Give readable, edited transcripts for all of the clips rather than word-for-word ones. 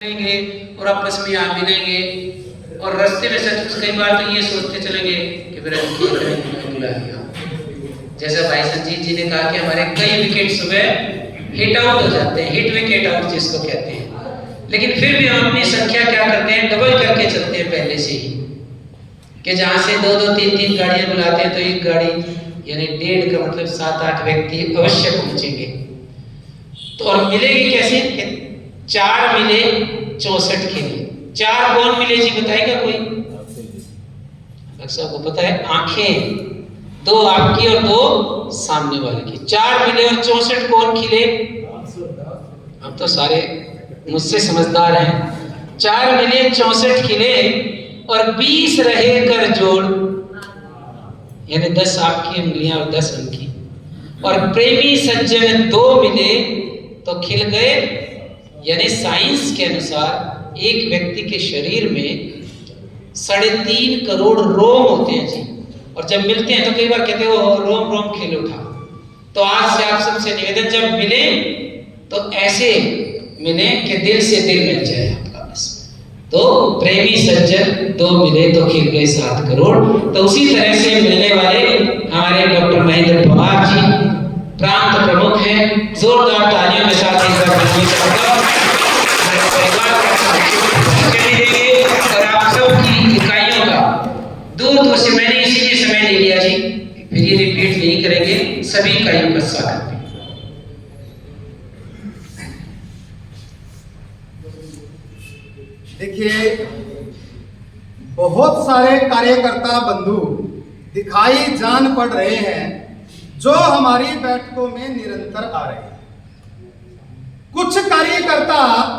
मिलेंगे और आपस में यहाँ मिलेंगे और रास्ते में सच कई बार तो ये सोचते चलेंगे कि मेरा बुला लिया। जैसा भाई संजीत जी ने कहा कि हमारे कई विकेट सुबह हिट आउट हो जाते हैं, हिट विकेट आउट जिसको कहते हैं, लेकिन फिर भी हम अपनी संख्या क्या करते हैं, डबल करके चलते हैं पहले से ही, कि जहाँ से 2-2, 3-3 गाड़ियां बुलाते हैं तो एक गाड़ी यानी 1.5 का मतलब 7-8 व्यक्ति अवश्य पहुंचेंगे। तो और मिलेगी कैसे? 4 मिले 64 के लिए। 4 कौन मिले जी बताएगा कोई? डॉक्टर को पता है, आंखें 2 आपकी और 2 सामने वाले की। 4 मिले और 64 कौन खिले? अब तो सारे मुझसे समझदार हैं। 4 मिले 64 खिले और 20 रहे कर जोड़, यानी 10 आपकी उंगलियां और 10 उनकी। और प्रेमी सज्जन 2 मिले तो खिल गए, यानी साइंस के अनुसार एक व्यक्ति के शरीर में 3.5 करोड़ रोम होते हैं जी, और जब मिलते हैं तो कई बार कहते हो रोम रोम खिल उठा। तो आज से आप सबसे निवेदन, जब मिले तो ऐसे मिले कि दिल से दिल मिल जाए आपका बस। तो प्रेमी सज्जन 2 मिले तो खिल गए 7 करोड़। तो उसी तरह से मिलने वाले हमारे डॉक्टर महेंद्र पवार जी प्रांत प्रमुख हैं। जोरदार तालियों के साथ एक बार और आप सबकी इकाइयों का दूर से मैंने इसीलिए समय ले लिया जी, फिर ये रिपीट नहीं करेंगे, सभी इकाइयों का स्वागत है। देखिए, बहुत सारे कार्यकर्ता बंधु दिखाई जान पड़ रहे हैं जो हमारी बैठकों में निरंतर आ रहे हैं। कुछ कार्यकर्ता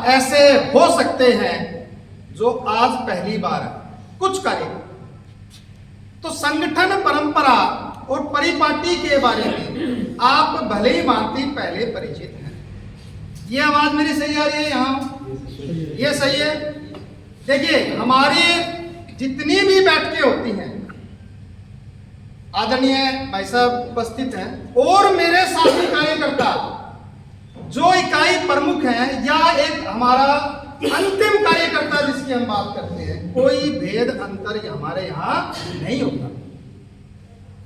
ऐसे हो सकते हैं जो आज पहली बार आए, कुछ कार्यकर्ता तो संगठन परंपरा और परिपाटी के बारे में आप भले ही भांति पहले परिचित हैं। ये आवाज मेरी सही आ रही है? यहाँ ये सही है? देखिए, हमारी जितनी भी बैठकें होती हैं, आदरणीय भाई साहब उपस्थित हैं और मेरे साथी कार्यकर्ता जो इकाई प्रमुख हैं या एक हमारा अंतिम कार्यकर्ता जिसकी हम बात करते हैं, कोई भेद अंतर हमारे यहाँ नहीं होता।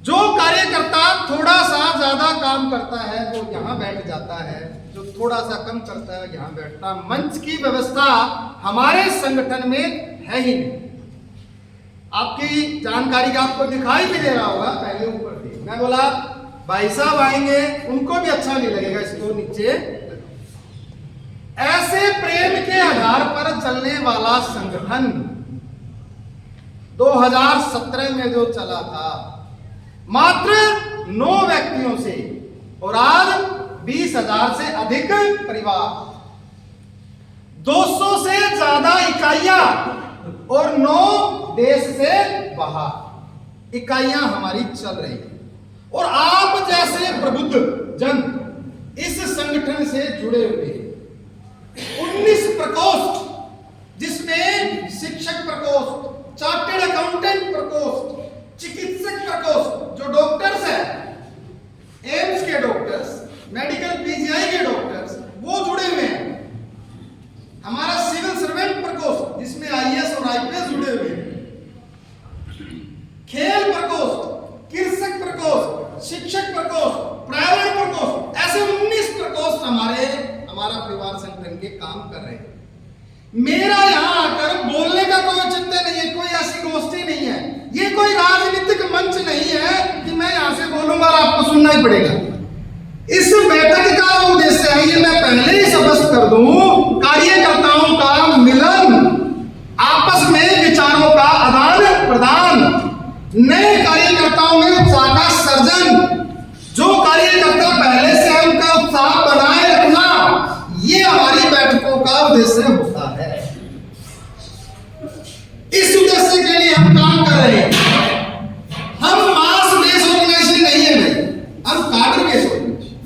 जो कार्यकर्ता थोड़ा सा ज्यादा काम करता है वो यहाँ बैठ जाता है, जो थोड़ा सा कम करता है यहाँ बैठता। मंच की व्यवस्था हमारे संगठन में है ही नहीं। आपकी जानकारी का आपको दिखाई भी दे रहा होगा, पहले ऊपर थी, मैं बोला भाई साहब आएंगे, उनको भी अच्छा नहीं लगेगा, इसको नीचे। ऐसे प्रेम के आधार पर चलने वाला संगठन 2017 में जो चला था मात्र 9 व्यक्तियों से, और आज 20,000 से अधिक परिवार, 200 से ज्यादा इकाइयां और 9 देश से बाहर इकाइयां हमारी चल रही है। और आप जैसे प्रबुद्ध जन इस संगठन से जुड़े हुए हैं। 19 प्रकोष्ठ, जिसमें शिक्षक प्रकोष्ठ, चार्टेड अकाउंटेंट प्रकोष्ठ, चिकित्सक प्रकोष्ठ, जो डॉक्टर्स हैं, एम्स के डॉक्टर्स, मेडिकल पीजीआई के डॉक्टर्स, वो जुड़े हुए हैं। हमारा सिविल सर्वेंट प्रकोष्ठ, जिसमें आईएएस और आईपीएस जुड़े हुए हैं। खेल प्रकोष्ठ, कृषक प्रकोष्ठ, शिक्षक प्रकोष्ठ, प्राइवेट प्रकोष्ठ, ऐसे 19 प्रकोष्ठ हमारा परिवार संगठन के काम कर रहे हैं। मेरा यहाँ आकर बोलने का कोई चिंता नहीं है, कोई ऐसी गोष्ठी नहीं है, ये कोई राजनीतिक मंच नहीं है कि मैं यहाँ से बोलूंगा और आपको सुनना ही पड़ेगा। इस बैठक का उद्देश्य है, ये मैं पहले ही स्पष्ट कर दूं, कार्यकर्ताओं का मिलन, आपस में विचारों का आदान प्रदान, नए कार्यकर्ताओं में उत्साह का सर्जन, जो कार्यकर्ता पहले से उनका उत्साह बनाए रखना, ये हमारी बैठकों का उद्देश्य होता है। इस उद्देश्य के लिए हम काम कर रहे हैं। हम मास बेस ऑर्गेनाइजेशन नहीं है भाई, हम कार्डर बेस ऑर्गेनाइजेशन।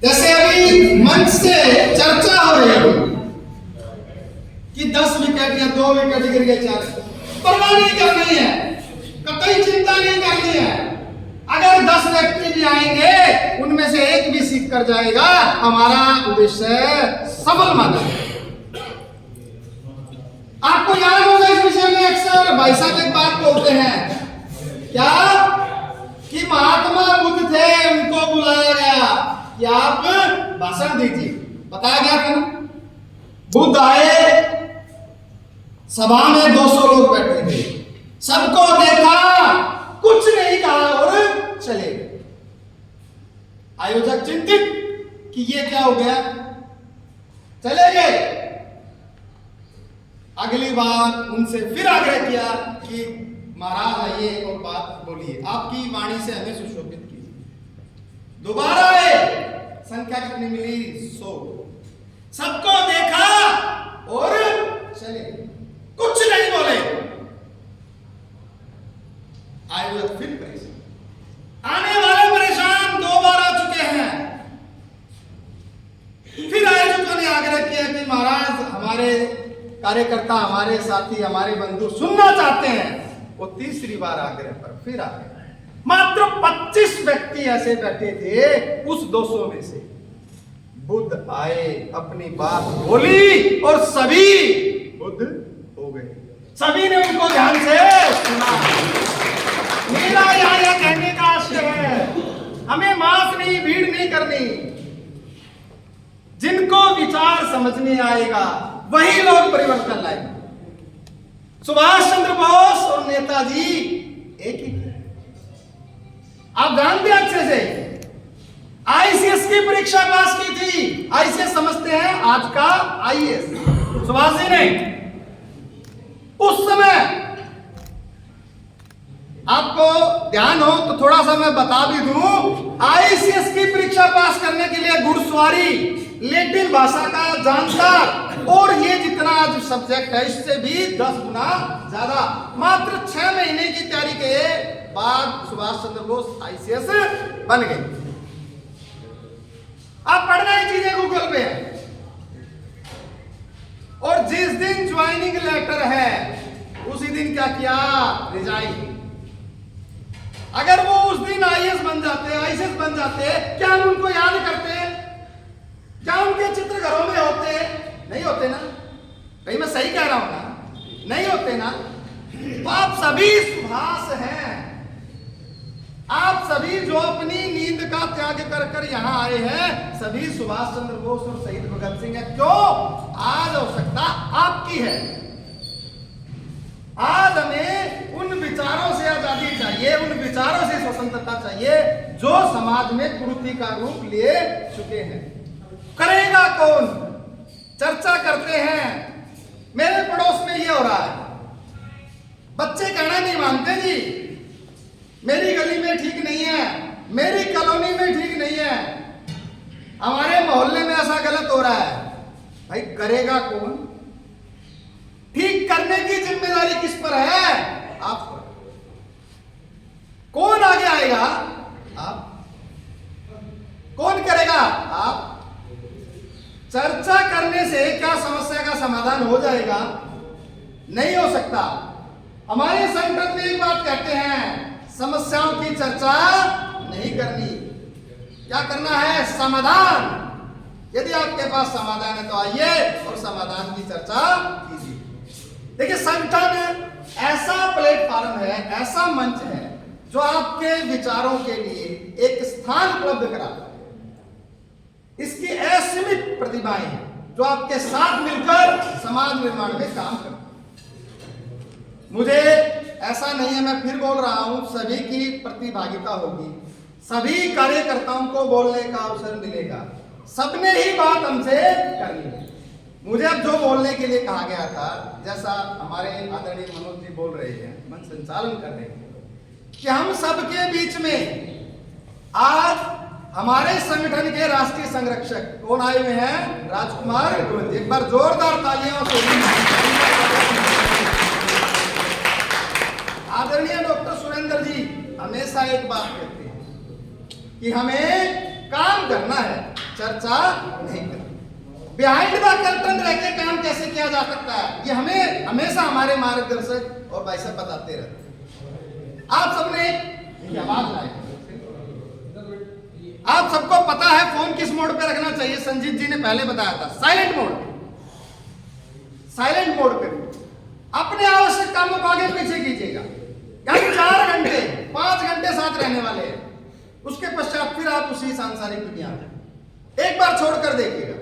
जैसे अभी मंच से चर्चा हो रही है कि 10 विकेट या 2 विकेट गिर गए, 4, परवाह नहीं करनी है, कतई चिंता नहीं करनी है। अगर 10 व्यक्ति भी आएंगे, उनमें से एक भी सीख कर जाएगा, हमारा उद्देश्य सफल माना जाएगा। भाई साहब एक बात बोलते हैं, क्या कि महात्मा बुद्ध थे, उनको बुलाया गया कि आप भाषण दीजिए, बताया गया था ना। बुद्ध आए, सभा में 200 लोग बैठे थे, सबको देखा, कुछ नहीं कहा और चले गए। आयोजक चिंतित कि ये क्या हो गया, चले गए। अगली बार उनसे फिर आग्रह किया कि महाराज आइए एक और बात बोलिए, आपकी वाणी से हमें सुशोभित कीजिए। दोबारा आए, संख्या कितनी मिली? 100। सबको देखा और चले, कुछ नहीं बोले। आयोजक फिर परेशान, आने वाले परेशान, 2 बार आ चुके हैं। फिर आयोजकों ने आग्रह किया कि महाराज हमारे कार्यकर्ता, हमारे साथी, हमारे बंधु सुनना चाहते हैं। वो तीसरी बार आग्रह पर फिर आ गए। मात्र 25 व्यक्ति ऐसे बैठे थे उस 200 में से। बुद्ध आए, अपनी बात बोली और सभी बुद्ध हो गए। सभी ने उनको ध्यान से सुना। मेरा यहाँ यह कहने का आशय है, हमें मास नहीं, भीड़ नहीं करनी। जिनको विचार समझ में आएगा वही लोग परिवर्तन लाएंगे। सुभाष चंद्र बोस और नेताजी एक ही थे। आप जानते हैं अच्छे से, आईसीएस की परीक्षा पास की थी। आईसीएस समझते हैं आज का आईएएस, सुभाष जी ने। उस समय आपको ध्यान हो तो थोड़ा सा मैं बता भी दूं, आईसीएस की परीक्षा पास करने के लिए घुड़सवारी, लैटिन भाषा का जानकार और ये जितना आज सब्जेक्ट है इससे भी 10 गुना ज्यादा। मात्र 6 महीने की तैयारी के बाद सुभाष चंद्र बोस आईसीएस बन गए। आप पढ़ना ही चीजें गूगल पे है। और जिस दिन ज्वाइनिंग लेटर है उसी दिन क्या किया? रिजाइन। अगर वो उस दिन आईएएस बन जाते, आईसीएस बन जाते, क्या हम उनको याद करते? क्या उनके चित्र घरों में होते? नहीं होते ना। भाई मैं सही कह रहा हूं ना? नहीं होते ना। तो आप सभी सुभाष हैं। आप सभी जो अपनी नींद का त्याग कर कर यहां आए हैं, सभी सुभाष चंद्र बोस और शहीद भगत सिंह है। क्यों? आज आवश्यकता आपकी है। आज हमें उन विचारों से आजादी चाहिए, उन विचारों से स्वतंत्रता चाहिए जो समाज में कुरीति का रूप ले चुके हैं। करेगा कौन? चर्चा करते हैं। मेरे पड़ोस में ये हो रहा है, बच्चे कहना नहीं मानते जी, मेरी गली में ठीक नहीं है, मेरी कॉलोनी में ठीक नहीं है, हमारे मोहल्ले में ऐसा गलत हो रहा है। भाई करेगा कौन? ठीक करने की जिम्मेदारी किस पर है? आप पर। कौन आगे आएगा? आप। कौन करेगा? आप। चर्चा करने से क्या समस्या का समाधान हो जाएगा? नहीं हो सकता। हमारे संगठन में एक बात कहते हैं, समस्याओं की चर्चा नहीं करनी। क्या करना है? समाधान। यदि आपके पास समाधान है तो आइए और समाधान की चर्चा कीजिए। देखिए, संगठन ऐसा प्लेटफॉर्म है, ऐसा मंच है जो आपके विचारों के लिए एक स्थान उपलब्ध कराता है। इसकी असीमित प्रतिभाएं हैं जो आपके साथ मिलकर समाज निर्माण में काम करते हैं। मुझे ऐसा नहीं है, मैं फिर बोल रहा हूं, सभी की प्रतिभागिता होगी, सभी कार्यकर्ताओं को बोलने का अवसर मिलेगा, सबने ही बात हमसे करनी है। मुझे अब जो बोलने के लिए कहा गया था, जैसा हमारे आदरणीय मनोज जी बोल रहे हैं, मंच संचालन कर रहे हैं, कि हम सबके बीच में आज हमारे संगठन के राष्ट्रीय संरक्षक कौन आए हुए हैं? राजकुमार। एक बार जोरदार तालियों से। आदरणीय डॉक्टर सुरेंद्र जी हमेशा एक बात कहते हैं कि हमें काम करना है, चर्चा नहीं करनी। बिहाइंड द कर्टन रह के काम कैसे किया जा सकता है, ये हमें हमेशा हमारे मार्गदर्शक और भाई साहब बताते रहते हैं। आप सबने आवाज लाए, आप सबको पता है फोन किस मोड पे रखना चाहिए? संजीत जी ने पहले बताया था, साइलेंट मोड। साइलेंट मोड पे। अब अपने आवश्यक कामों को आगे पीछे कीजिएगा। यानी 4 घंटे 5 घंटे साथ रहने वाले हैं, उसके पश्चात फिर आप उसी सांसारिक दुनिया में एक बार छोड़कर देखिएगा,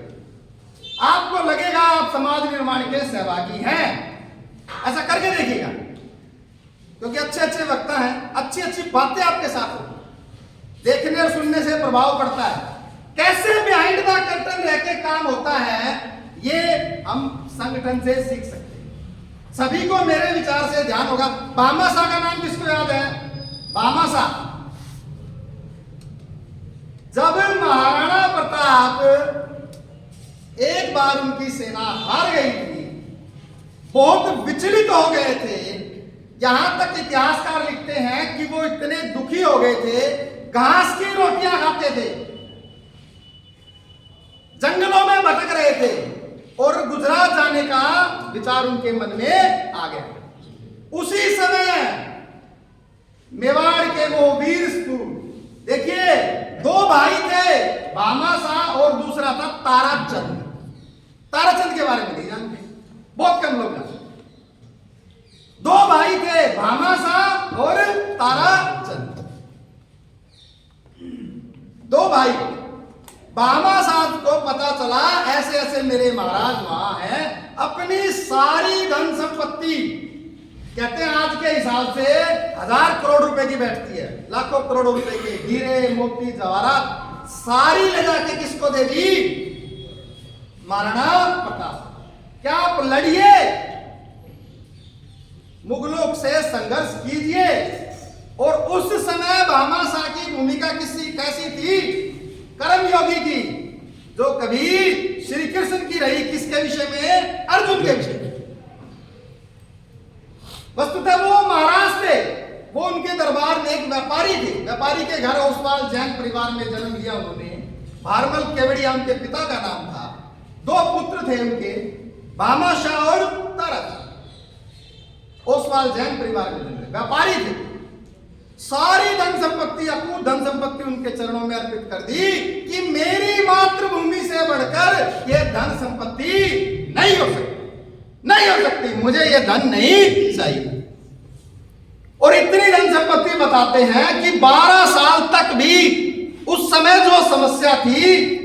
आपको लगेगा आप समाज निर्माण के सहभागी हैं। ऐसा करके देखिएगा, क्योंकि अच्छे अच्छे वक्ता हैं, अच्छी अच्छी बातें आपके साथ हो, देखने और सुनने से प्रभाव पड़ता है। कैसे बिहाइंड द कर्टन रह के काम होता है, ये हम संगठन से सीख सकते हैं। सभी को मेरे विचार से ध्यान होगा। भामाशाह का नाम किसको याद है? भामाशाह। जब महाराणा प्रताप एक बार उनकी सेना हार गई थी, बहुत विचलित हो गए थे, यहां तक इतिहासकार लिखते हैं कि वो इतने दुखी हो गए थे, घास की रोटियां खाते थे, जंगलों में भटक रहे थे और गुजरात जाने का विचार उनके मन में आ गया। उसी समय मेवाड़ के वो वीर सपूत, देखिए 2 भाई थे, भामाशाह और दूसरा था ताराचंद। ताराचंद के बारे में नहीं जानते, बहुत कम लोग जानते। 2 भाई थे, भामाशाह और ताराचंद, 2 भाई। भामाशाह को पता चला ऐसे ऐसे मेरे महाराज वहां हैं, अपनी सारी धन संपत्ति, कहते हैं आज के हिसाब से 1000 करोड़ रुपए की बैठती है, लाखों करोड़ों रुपए के हीरे मोती जवाहरात सारी ले जाके किसको दे दी? महाराणा प्रताप। क्या आप लड़िए, मुगलों से संघर्ष कीजिए। और उस समय भामाशाह की भूमिका कैसी थी? कर्मयोगी की, जो कभी श्री कृष्ण की रही किसके विषय में? अर्जुन के विषय में। वस्तुतः वो महाराज थे, वो उनके दरबार में एक व्यापारी थे, व्यापारी के घर ओसवाल जैन परिवार में जन्म लिया उन्होंने। भारमल केवड़िया उनके पिता का नाम था, 2 पुत्र थे उनके, भामाशाह और ताराचंद। ओसवाल जैन परिवार में जन्मे, व्यापारी थे। सारी धन संपत्ति, अपूर्व धन संपत्ति उनके चरणों में अर्पित कर दी कि मेरी मातृभूमि से बढ़कर यह धन संपत्ति नहीं हो सकती, नहीं हो सकती, मुझे यह धन नहीं चाहिए। और इतनी धन संपत्ति बताते हैं कि 12 साल तक भी उस समय जो समस्या थी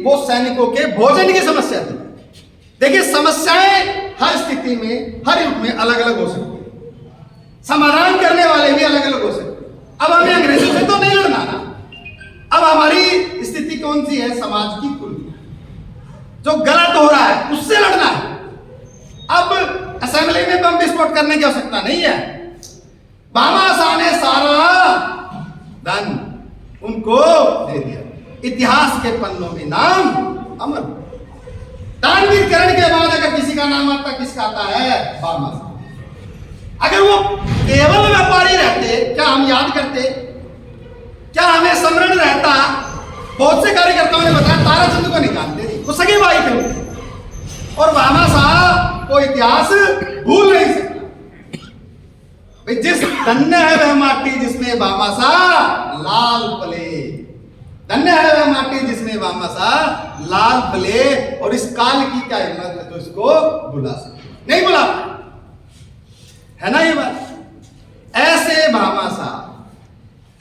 वो सैनिकों के भोजन की समस्या थी। देखिए, समस्याएं हर स्थिति में, हर युग में अलग अलग हो सकती है, समाधान करने वाले भी अलग अलग हो सकते हैं। अब हमें अंग्रेजों से तो नहीं लड़ना ना, अब हमारी स्थिति कौन सी है? समाज की कुरीति, जो गलत हो रहा है उससे लड़ना है। अब असेंबली में बम विस्फोट करने की आवश्यकता नहीं है। भामाशाह ने सारा धन उनको दे दिया, इतिहास के पन्नों में नाम अमर। दानवीर करण के बाद अगर किसी का नाम आता, किसका आता है? भामाशाह। अगर वो केवल व्यापारी रहते, क्या हम याद करते? क्या हमें स्मरण रहता? बहुत से कार्यकर्ताओं ने बताया ताराचंद को नहीं जानते थे, वो सगे भाई थे उनके। और भामाशाह को इतिहास भूल नहीं सकता। जिस धन्य है वह माटी जिसमें भामाशाह लाल पले, धन्य है वह माटी जिसमें भामाशाह लाल पले। और इस काल की क्या हिम्मत है तो इसको बुला सकते? नहीं बुला, है ना ये बात? ऐसे भामाशाह,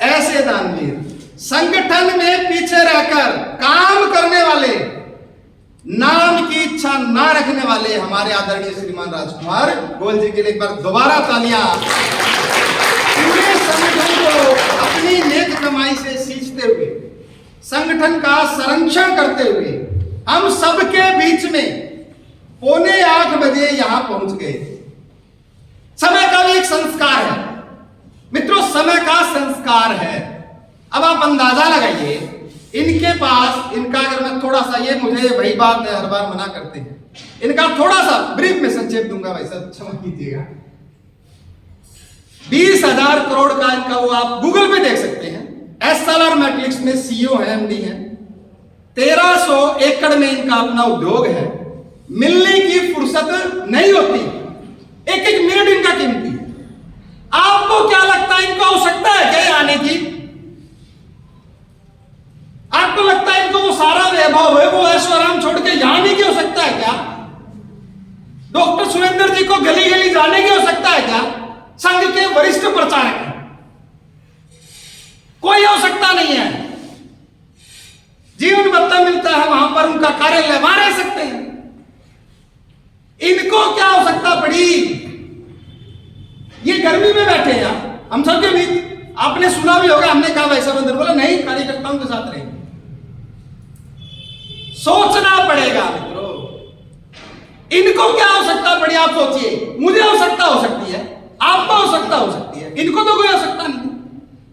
ऐसे दानवीर, संगठन में पीछे रहकर काम करने वाले, नाम की इच्छा ना रखने वाले हमारे आदरणीय श्रीमान राजकुमार गोयल जी के लिए एक बार दोबारा तालियां। पूरे संगठन को अपनी नेक कमाई से सींचते हुए, संगठन का संरक्षण करते हुए हम सबके बीच में 7:45 बजे यहां पहुंच गए। समय का भी एक संस्कार है मित्रों, समय का संस्कार है। अब आप अंदाजा लगाइए, इनके पास, इनका अगर मैं थोड़ा सा, ये मुझे वही बात है हर बार मना करते हैं, इनका थोड़ा सा ब्रीफ में संक्षेप दूंगा भाई साहब, क्षमा कीजिएगा। 20,000 करोड़ का इनका, वो आप गूगल पे देख सकते हैं, एसएलआर मैट्रिक्स में सीईओ है, एमडी है। 1300 एकड़ में इनका अपना उद्योग है। मिलने की फुर्सत नहीं होती, एक एक मिनट इनका कीमती। आपको क्या लगता है इनको आवश्यकता है क्या आने की? आपको लगता है इनको वो सारा वैभव है, वो ऐश्वर्य छोड़ के यहां नहीं की हो सकता है क्या? डॉक्टर सुरेंद्र रामेंद्र जी को गली गली जाने की आवश्यकता है क्या? संघ के वरिष्ठ प्रचारक हैं, कोई आवश्यकता नहीं है। जीवन भत्ता मिलता है, वहां पर उनका कार्यालय, वहां रह सकते हैं। इनको क्या आवश्यकता पड़ी? ये गर्मी में बैठे हैं हम सबके बीच। आपने सुना भी होगा, हमने कहा भाई साहब अंदर, बोला नहीं, कार्यकर्ताओं के साथ रहेंगे। सोचना पड़ेगा मित्रों, इनको क्या आवश्यकता पड़ी? आप सोचिए, मुझे आवश्यकता हो सकती है, आपको आवश्यकता हो सकती है, इनको तो कोई आवश्यकता नहीं।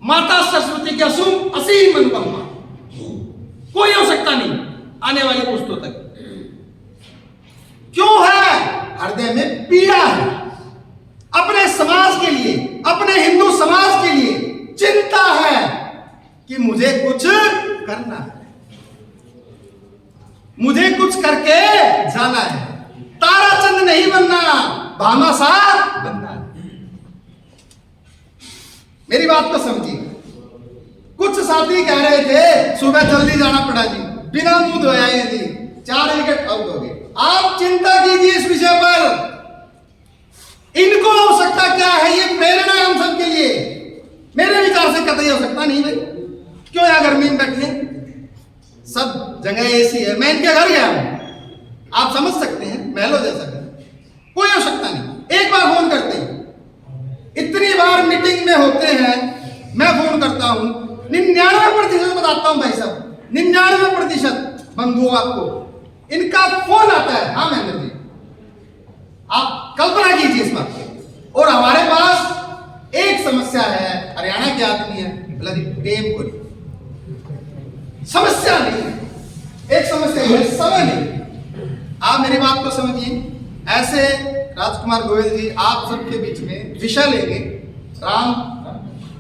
माता सरस्वती की असीम अनुकंपा, कोई आवश्यकता नहीं आने वाली पुस्तों तक। क्यों है? हृदय में पीड़ा है, अपने समाज के लिए, अपने हिंदू समाज के लिए चिंता है कि मुझे कुछ करना है, मुझे कुछ करके जाना है। ताराचंद नहीं बनना, भामाशाह बनना है। मेरी बात को समझिए। कुछ साथी कह रहे थे सुबह जल्दी जाना पड़ा जी, बिना मुंह धोए जी 4 विकेट आउट हो गए। आप चिंता कीजिए इस विषय पर। इनको आवश्यकता क्या है? ये प्रेरणा है हम सबके लिए। मेरे विचार से कतई आवश्यकता नहीं भाई। क्यों यहाँ गर्मी में बैठे? सब जगह एसी है। मैं इनके घर गया हूं, आप समझ सकते हैं, महलों जैसा घर, कोई आवश्यकता नहीं। एक बार फोन करते हैं, इतनी बार मीटिंग में होते हैं, मैं फोन करता हूं, 99% बताता हूं भाई साहब, 99% बंधुओं आपको इनका फोन आता है। हाँ महेंद्र जी, आप कल्पना कीजिए इस बात की। और हमारे पास एक समस्या है, हरियाणा के आदमी है, बोला जी टेम को समस्या नहीं है, एक समस्या है समय नहीं। आप मेरी बात को समझिए। ऐसे राजकुमार गोयल जी आप सबके बीच में विषय लेंगे, राम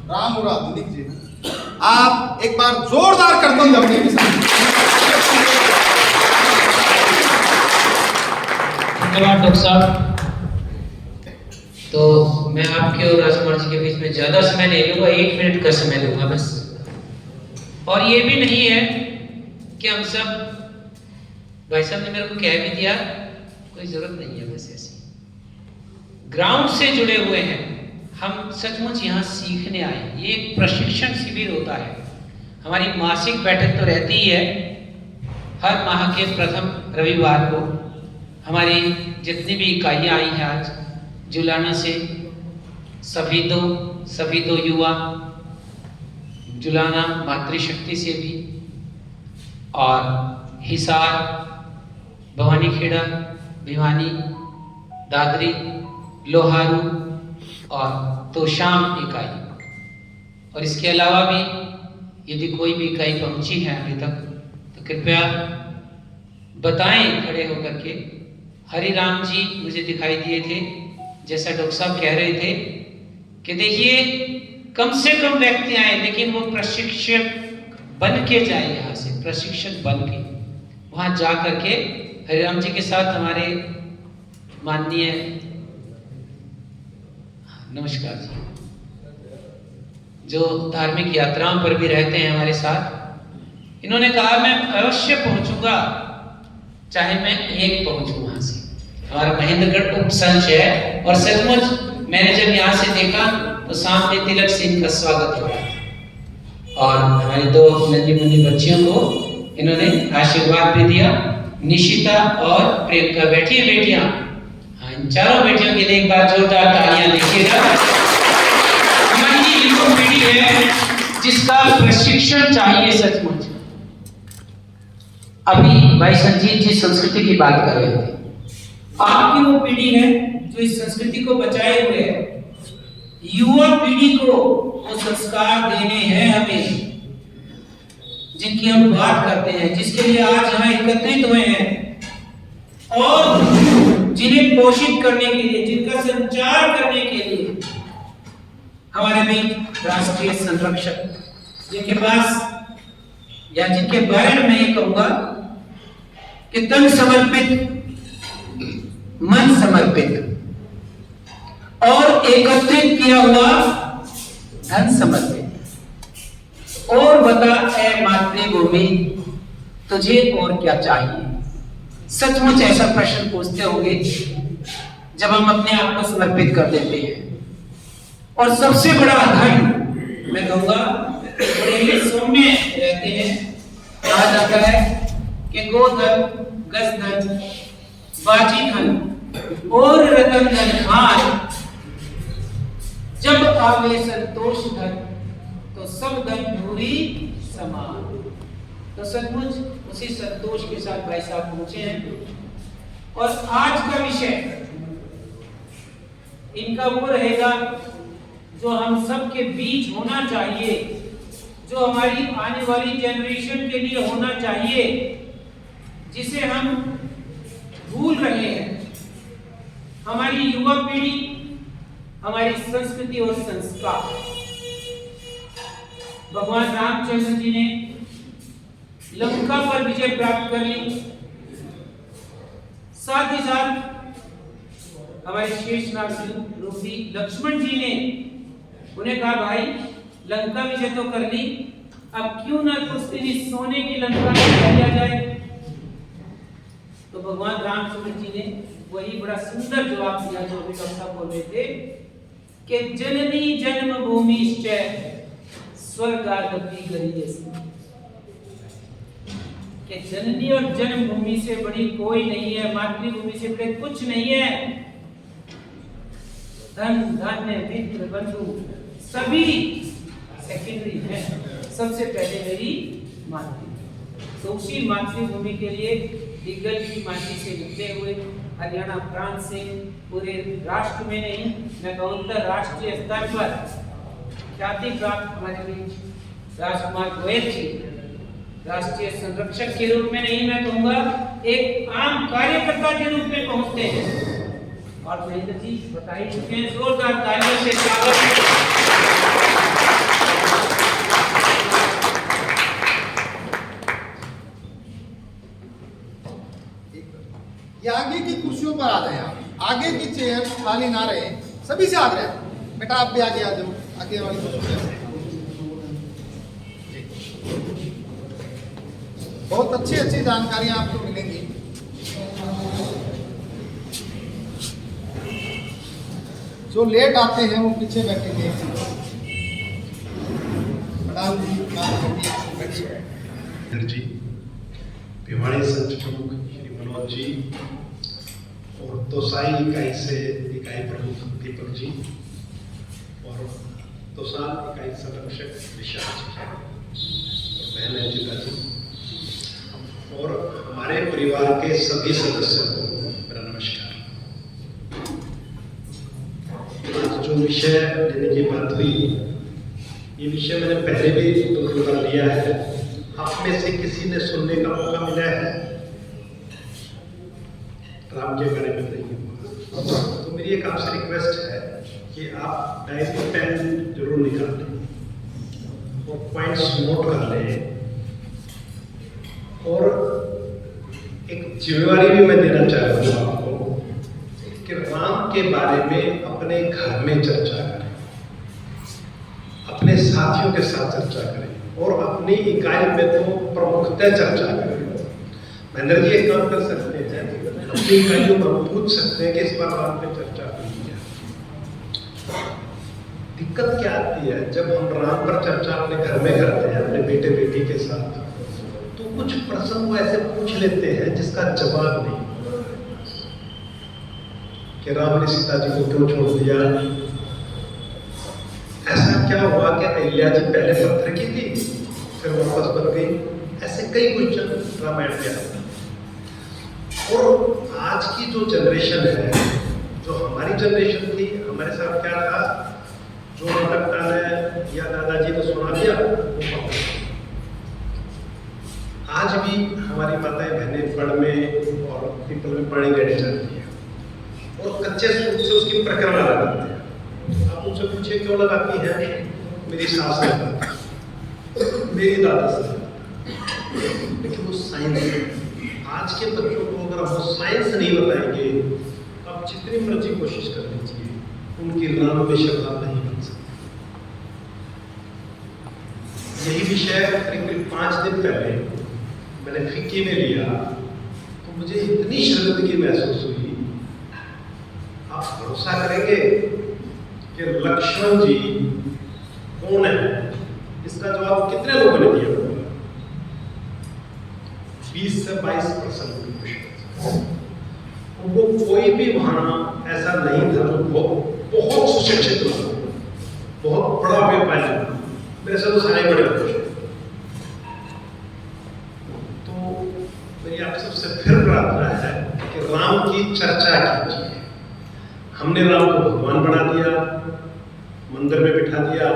और आधुनिक जी, आप एक बार जोरदार कर दो अपने विषय। धन्यवाद डॉक्टर साहब। तो मैं आपके और राजकुमार जी के बीच में ज्यादा समय नहीं लूंगा, 1 मिनट का समय लूंगा बस। और ये भी नहीं है कि हम सब, भाई साहब ने मेरे को कह भी दिया, कोई जरूरत नहीं है, बस ऐसे ग्राउंड से जुड़े हुए हैं हम, सचमुच यहाँ सीखने आए। ये एक प्रशिक्षण शिविर होता है। हमारी मासिक बैठक तो रहती ही है हर माह के प्रथम रविवार को। हमारी जितनी भी इकाइयाँ आई हैं आज जुलाना से, सभी दो युवा, जुलाना मातृशक्ति से भी, और हिसार, भवानीखेड़ा, भिवानी, दादरी, लोहारू और तोशाम इकाई। और इसके अलावा भी यदि कोई भी इकाई पहुंची है अभी तक तो कृपया बताएं खड़े होकर के। हरिराम जी मुझे दिखाई दिए थे, जैसा डॉक्टर साहब कह रहे थे कि देखिए कम से कम व्यक्ति आए, लेकिन वो प्रशिक्षक बन के जाए, यहाँ से प्रशिक्षक बन के वहां जा करके। हरिराम जी के साथ हमारे माननीय, नमस्कार जी, जो धार्मिक यात्राओं पर भी रहते हैं हमारे साथ, इन्होंने कहा मैं अवश्य पहुंचूंगा, चाहे मैं एक पहुंचूं वहां से। हमारा महेंद्रगढ़ उपसंच है, और सचमुच मैंने जब यहाँ से देखा तो सामने तिलक से इनका स्वागत हो रहा था। और हमारी 2 नन्ही मुन्नी बच्चियों को इन्होंने आशीर्वाद भी दिया, निशिता और प्रियंका। बैठिए बेटियां, हाँ, इन चारों बेटियों के लिए एक बार जोरदार तालियां देखिएगा। हमारी ये युवा पीढ़ी है जिसका प्रशिक्षण चाहिए सचमुच। अभी भाई संजीत जी संस्कृति की बात कर रहे थे। आपकी वो पीढ़ी है जो इस संस्कृति को बचाए हुए है। युवा पीढ़ी को वो संस्कार देने हैं हमें जिनकी हम बात करते हैं, जिसके लिए आज यहाँ एकत्रित हुए हैं, और जिन्हें पोषित करने के लिए, जिनका संचार करने के लिए हमारे बीच राष्ट्रीय संरक्षक, जिनके पास या जिनके बारे में मैं ये कहूंगा कि तन समर्पित, मन समर्पित और एकत्रित किया हुआ धन समर्पित। और बता ऐ मातृभूमि तुझे और क्या चाहिए? सचमुच ऐसा प्रश्न पूछते होंगे जब हम अपने आप को समर्पित कर देते हैं। और सबसे बड़ा धन मैं कहूंगा बड़े ही सौम्य रहते हैं। कहा जाता है कि गोधन, गजधन, बाजी धन और रतन धन खान, जब आवे संतोष धन तो सब धन धूरी समान। तो सचमुच उसी संतोष के साथ भाई साहब पहुंचे हैं। और आज का विषय इनका वो रहेगा जो हम सब के बीच होना चाहिए, जो हमारी आने वाली जनरेशन के लिए होना चाहिए, जिसे हम भूल रहे हैं। हमारी युवा पीढ़ी, हमारी संस्कृति और संस्कार। भगवान रामचंद्र जी ने लंका पर विजय प्राप्त कर ली, साथ ही साथ हमारे शेषनाग रूपी लक्ष्मण जी ने उन्हें कहा भाई लंका विजय तो कर ली, अब क्यों ना कुछ दिन सोने की लंका में रह लिया जाए। तो भगवान रामचंद्र जी ने वही बड़ा सुंदर जवाब दिया जो अभी डॉक्टर बोल रहे थे कि जननी जन्मभूमिश्च स्वर्गादपि गरीयसी। कि जननी और जन्मभूमि से बड़ी कोई नहीं है, मातृभूमि से बड़े कुछ नहीं है। धन, धान्य, मित्र, बंधु सभी सेकेंडरी है, सबसे पहले मेरी मातृभूमि। तो उसी मातृभूमि के लिए दिग्गज की माटी से निकले हुए हरियाणा प्रांत से पूरे राष्ट्र में नहीं, मैं कहूँ अंतरराष्ट्रीय स्तर पर ख्याति प्राप्त हमारे बीच राजकुमार गोयल जी राष्ट्रीय संरक्षक के रूप में नहीं, मैं कहूँगा एक आम कार्यकर्ता के रूप में पहुंचते हैं। और महेंद्र जी बता ही चुके हैं, जोरदार तालियों से स्वागत। ये आगे की कुर्सियों पर आ जाए, आगे की चेयर खाली ना रहे, सभी से आग्रह, बेटा आप भी आगे आ जाओ, आगे वाली कुर्सी पे। बहुत अच्छी अच्छी जानकारियां आपको मिलेंगी। जो लेट आते हैं वो पीछे बैठेंगे। जी, भिवाड़ी संत प्रमुख श्री मनोज जी और तोसाई इकाई से इकाई प्रमुख दीपक जी और तोसाल इकाई संरक्षक विशाल जी और बहन अंजिता जी और हमारे परिवार के सभी सदस्यों को मेरा नमस्कार। आज जो विषय लेने की बात हुई, ये विषय मैंने पहले भी 2 बार लिया है। आप में से किसी ने सुनने का मौका मिला है? राम के बारे में नहीं हुआ, तो मेरी एक आपसे रिक्वेस्ट है कि आप डायरी पेन जरूर निकाल लें और पॉइंट्स नोट कर लें। और एक जिम्मेवारी भी मैं देना चाहूँगा आपको कि राम के बारे में अपने घर में चर्चा करें, अपने साथियों के साथ चर्चा करें और अपनी इकाई में तो प्रमुखतः चर्चा करें। महेंद्र जी एक काम कर सकते हैं, अपनी इकाइयों पर पूछ सकते हैं कि इस बार राम पे चर्चा हुई है। दिक्कत क्या आती है जब हम राम पर चर्चा अपने घर में करते हैं अपने बेटे बेटी के साथ, तो कुछ प्रश्न ऐसे पूछ लेते हैं जिसका जवाब नहीं कि राम ने सीता जी को क्यों छोड़ दिया, ऐसा क्या हुआ कि अहिल्या जी पहले पत्थर की थी फिर वापस बन गई। ऐसे कई क्वेश्चन रामायण के आते हैं। और आज की जो जनरेशन है, जो हमारी जनरेशन थी, हमारे साथ क्या था, जो नाटक ने या दादाजी ने सुना दिया वो आज भी हमारी माताएं बहनें पढ़ में और पीपल में पढ़ी रहनी चाहती है और कच्चे सूट से उसकी परिक्रमा लगाते हैं। आप मुझसे पूछे क्यों लगाती है? मेरी सास ने बताया, मेरी दादा से, लेकिन वो साइंस है। आज के बच्चों को अगर हम साइंस नहीं बताएंगे तो आप जितनी मर्जी कोशिश कर लीजिए, उनकी राम में श्रद्धा नहीं बन सकती। यही विषय करीब 5 दिन पहले मैंने फिक्की में लिया तो मुझे इतनी शर्मिंदगी महसूस हुई आप भरोसा करेंगे कि लक्ष्मण जी कौन है? इसका जवाब कितने लोगों ने दिया? 20 से 22%। उनको कोई भी वहां ऐसा नहीं था जो बहुत सुशिक्षित लोग, बहुत बड़ा व्यापारी, मेरे से तो सारे बड़े होते। तो मेरी आप सबसे फिर प्रार्थना है कि राम की चर्चा कीजिए। हमने राम को भगवान बना दिया, मंदिर में बिठा दिया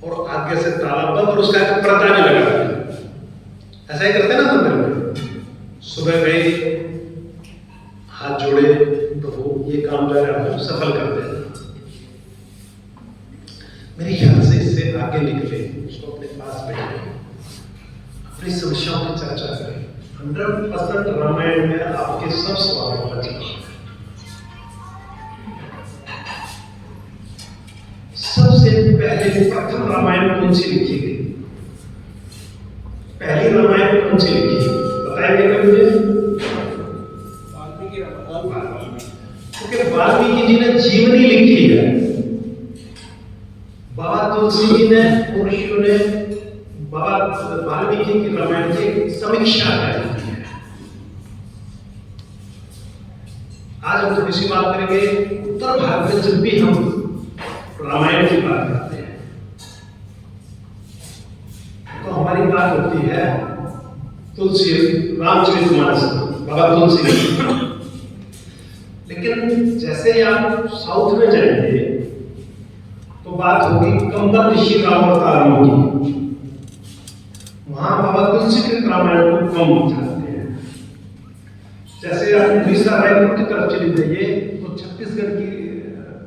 और आगे से ताला बंद और उसका पर्दा भी लगा दिया। ऐसा ही करते हैं ना मंदिर में। सुबह गए, हाथ जोड़े, प्रभु ये काम जो है हम सफल करते हैं। मेरे ख्याल से इससे आगे निकले, उसको अपने पास बैठे, अपनी समस्याओं की चर्चा करें। 100% रामायण में आपके सब सवालों का जवाब है। सबसे पहले प्रथम रामायण कौन सी लिखी गई? पहली रामायण कौन सी लिखी? बताएंगे क्या मुझे? क्योंकि वाल्मीकि जी ने जीवनी लिखी है, बाबा तुलसी जी ने, ऋषियों ने बाबा वाल्मीकि की रामायण की समीक्षा की है। आज हम थोड़ी सी बात करेंगे उत्तर भारत में। जब भी हम रामायण की बात करते हैं तो हमारी बात होती है तुलसी, रामचरितमानस, बाबा तुलसी। लेकिन जैसे ही आप साउथ में जाएंगे तो बात होगी कंबल ऋषि रामावतारों की। वहां बाबा तुलसी के रामायण को कम जानते हैं। जैसे आप उड़ीसा रायपुर की तरफ चले जाइए तो छत्तीसगढ़ की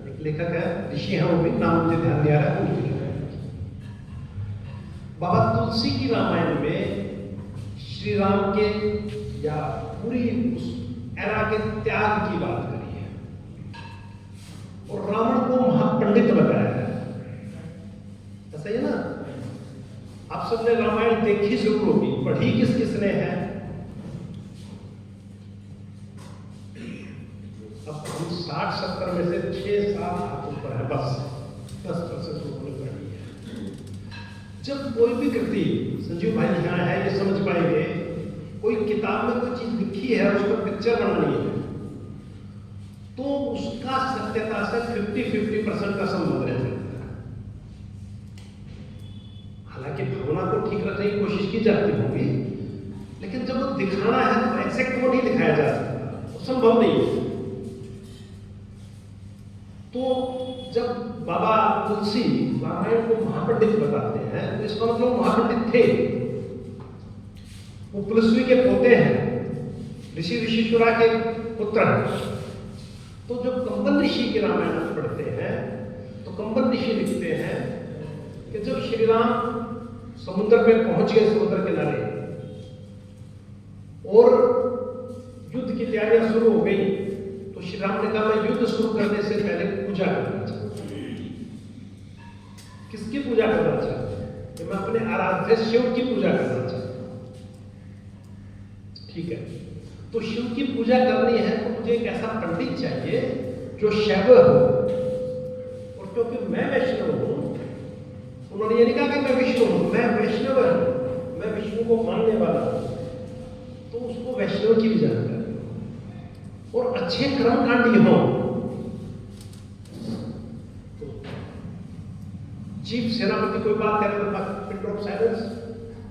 एक लेखक है, ऋषि है, वो भी नाम मुझे ध्यान नहीं आ रहा है। बाबा तुलसी की रामायण में श्री राम के या पूरी उस एरा के त्याग की बात करी है और रावण को महापंडित बताया है। ऐसा ही है ना? आप सबने रामायण देखी जरूर होगी, पढ़ी किस किसने है? अब हम 60-70 में से 6-7 हाथों पर है, बस 10% लोगों ने पढ़ी है। जब कोई भी कृति, संजीव भाई यहाँ है ये समझ पाएंगे, कोई किताब में कोई चीज लिखी है, उसको पिक्चर बनानी है तो उसका सत्यता से 50-50% का संबंध रह सकता है। हालांकि भावना को ठीक रखने की कोशिश की जाती होगी, लेकिन जब वो दिखाना है तो एग्जैक्ट वो नहीं दिखाया जा सकता, वो संभव नहीं है। तो जब बाबा तुलसी रामायण को महापंडित बताते हैं तो इसका मतलब महापंडित थे। वो पुलस्वी के पोते हैं, ऋषि ऋषिचुरा के पुत्र हैं। तो जब कंबल ऋषि की रामायण पढ़ते हैं तो कंबल ऋषि लिखते हैं कि जब श्री राम समुद्र पे पहुंच गए, समुद्र किनारे, और युद्ध की तैयारियां शुरू हो गई, तो श्री राम ने कहा मैं युद्ध शुरू करने से पहले पूजा करना चाहता हूं। किसकी पूजा करना चाहता हूं? कि मैं अपने आराध्य शिव की पूजा करना चाहता हूं। ठीक है, तो शिव की पूजा करनी है तो मुझे एक ऐसा पंडित चाहिए जो शैव हो, और क्योंकि मैं वैष्णव हूं, उन्होंने ये नहीं कहा कि मैं विष्णु हूं, मैं वैष्णव हूं, मैं विष्णु को मानने वाला हूं, तो उसको वैष्णव की भी जानकारी हो और अच्छे कर्मकांडी हो। तो चीफ सेनापति कोई बात करे तो पिट ऑफ साइलेंस।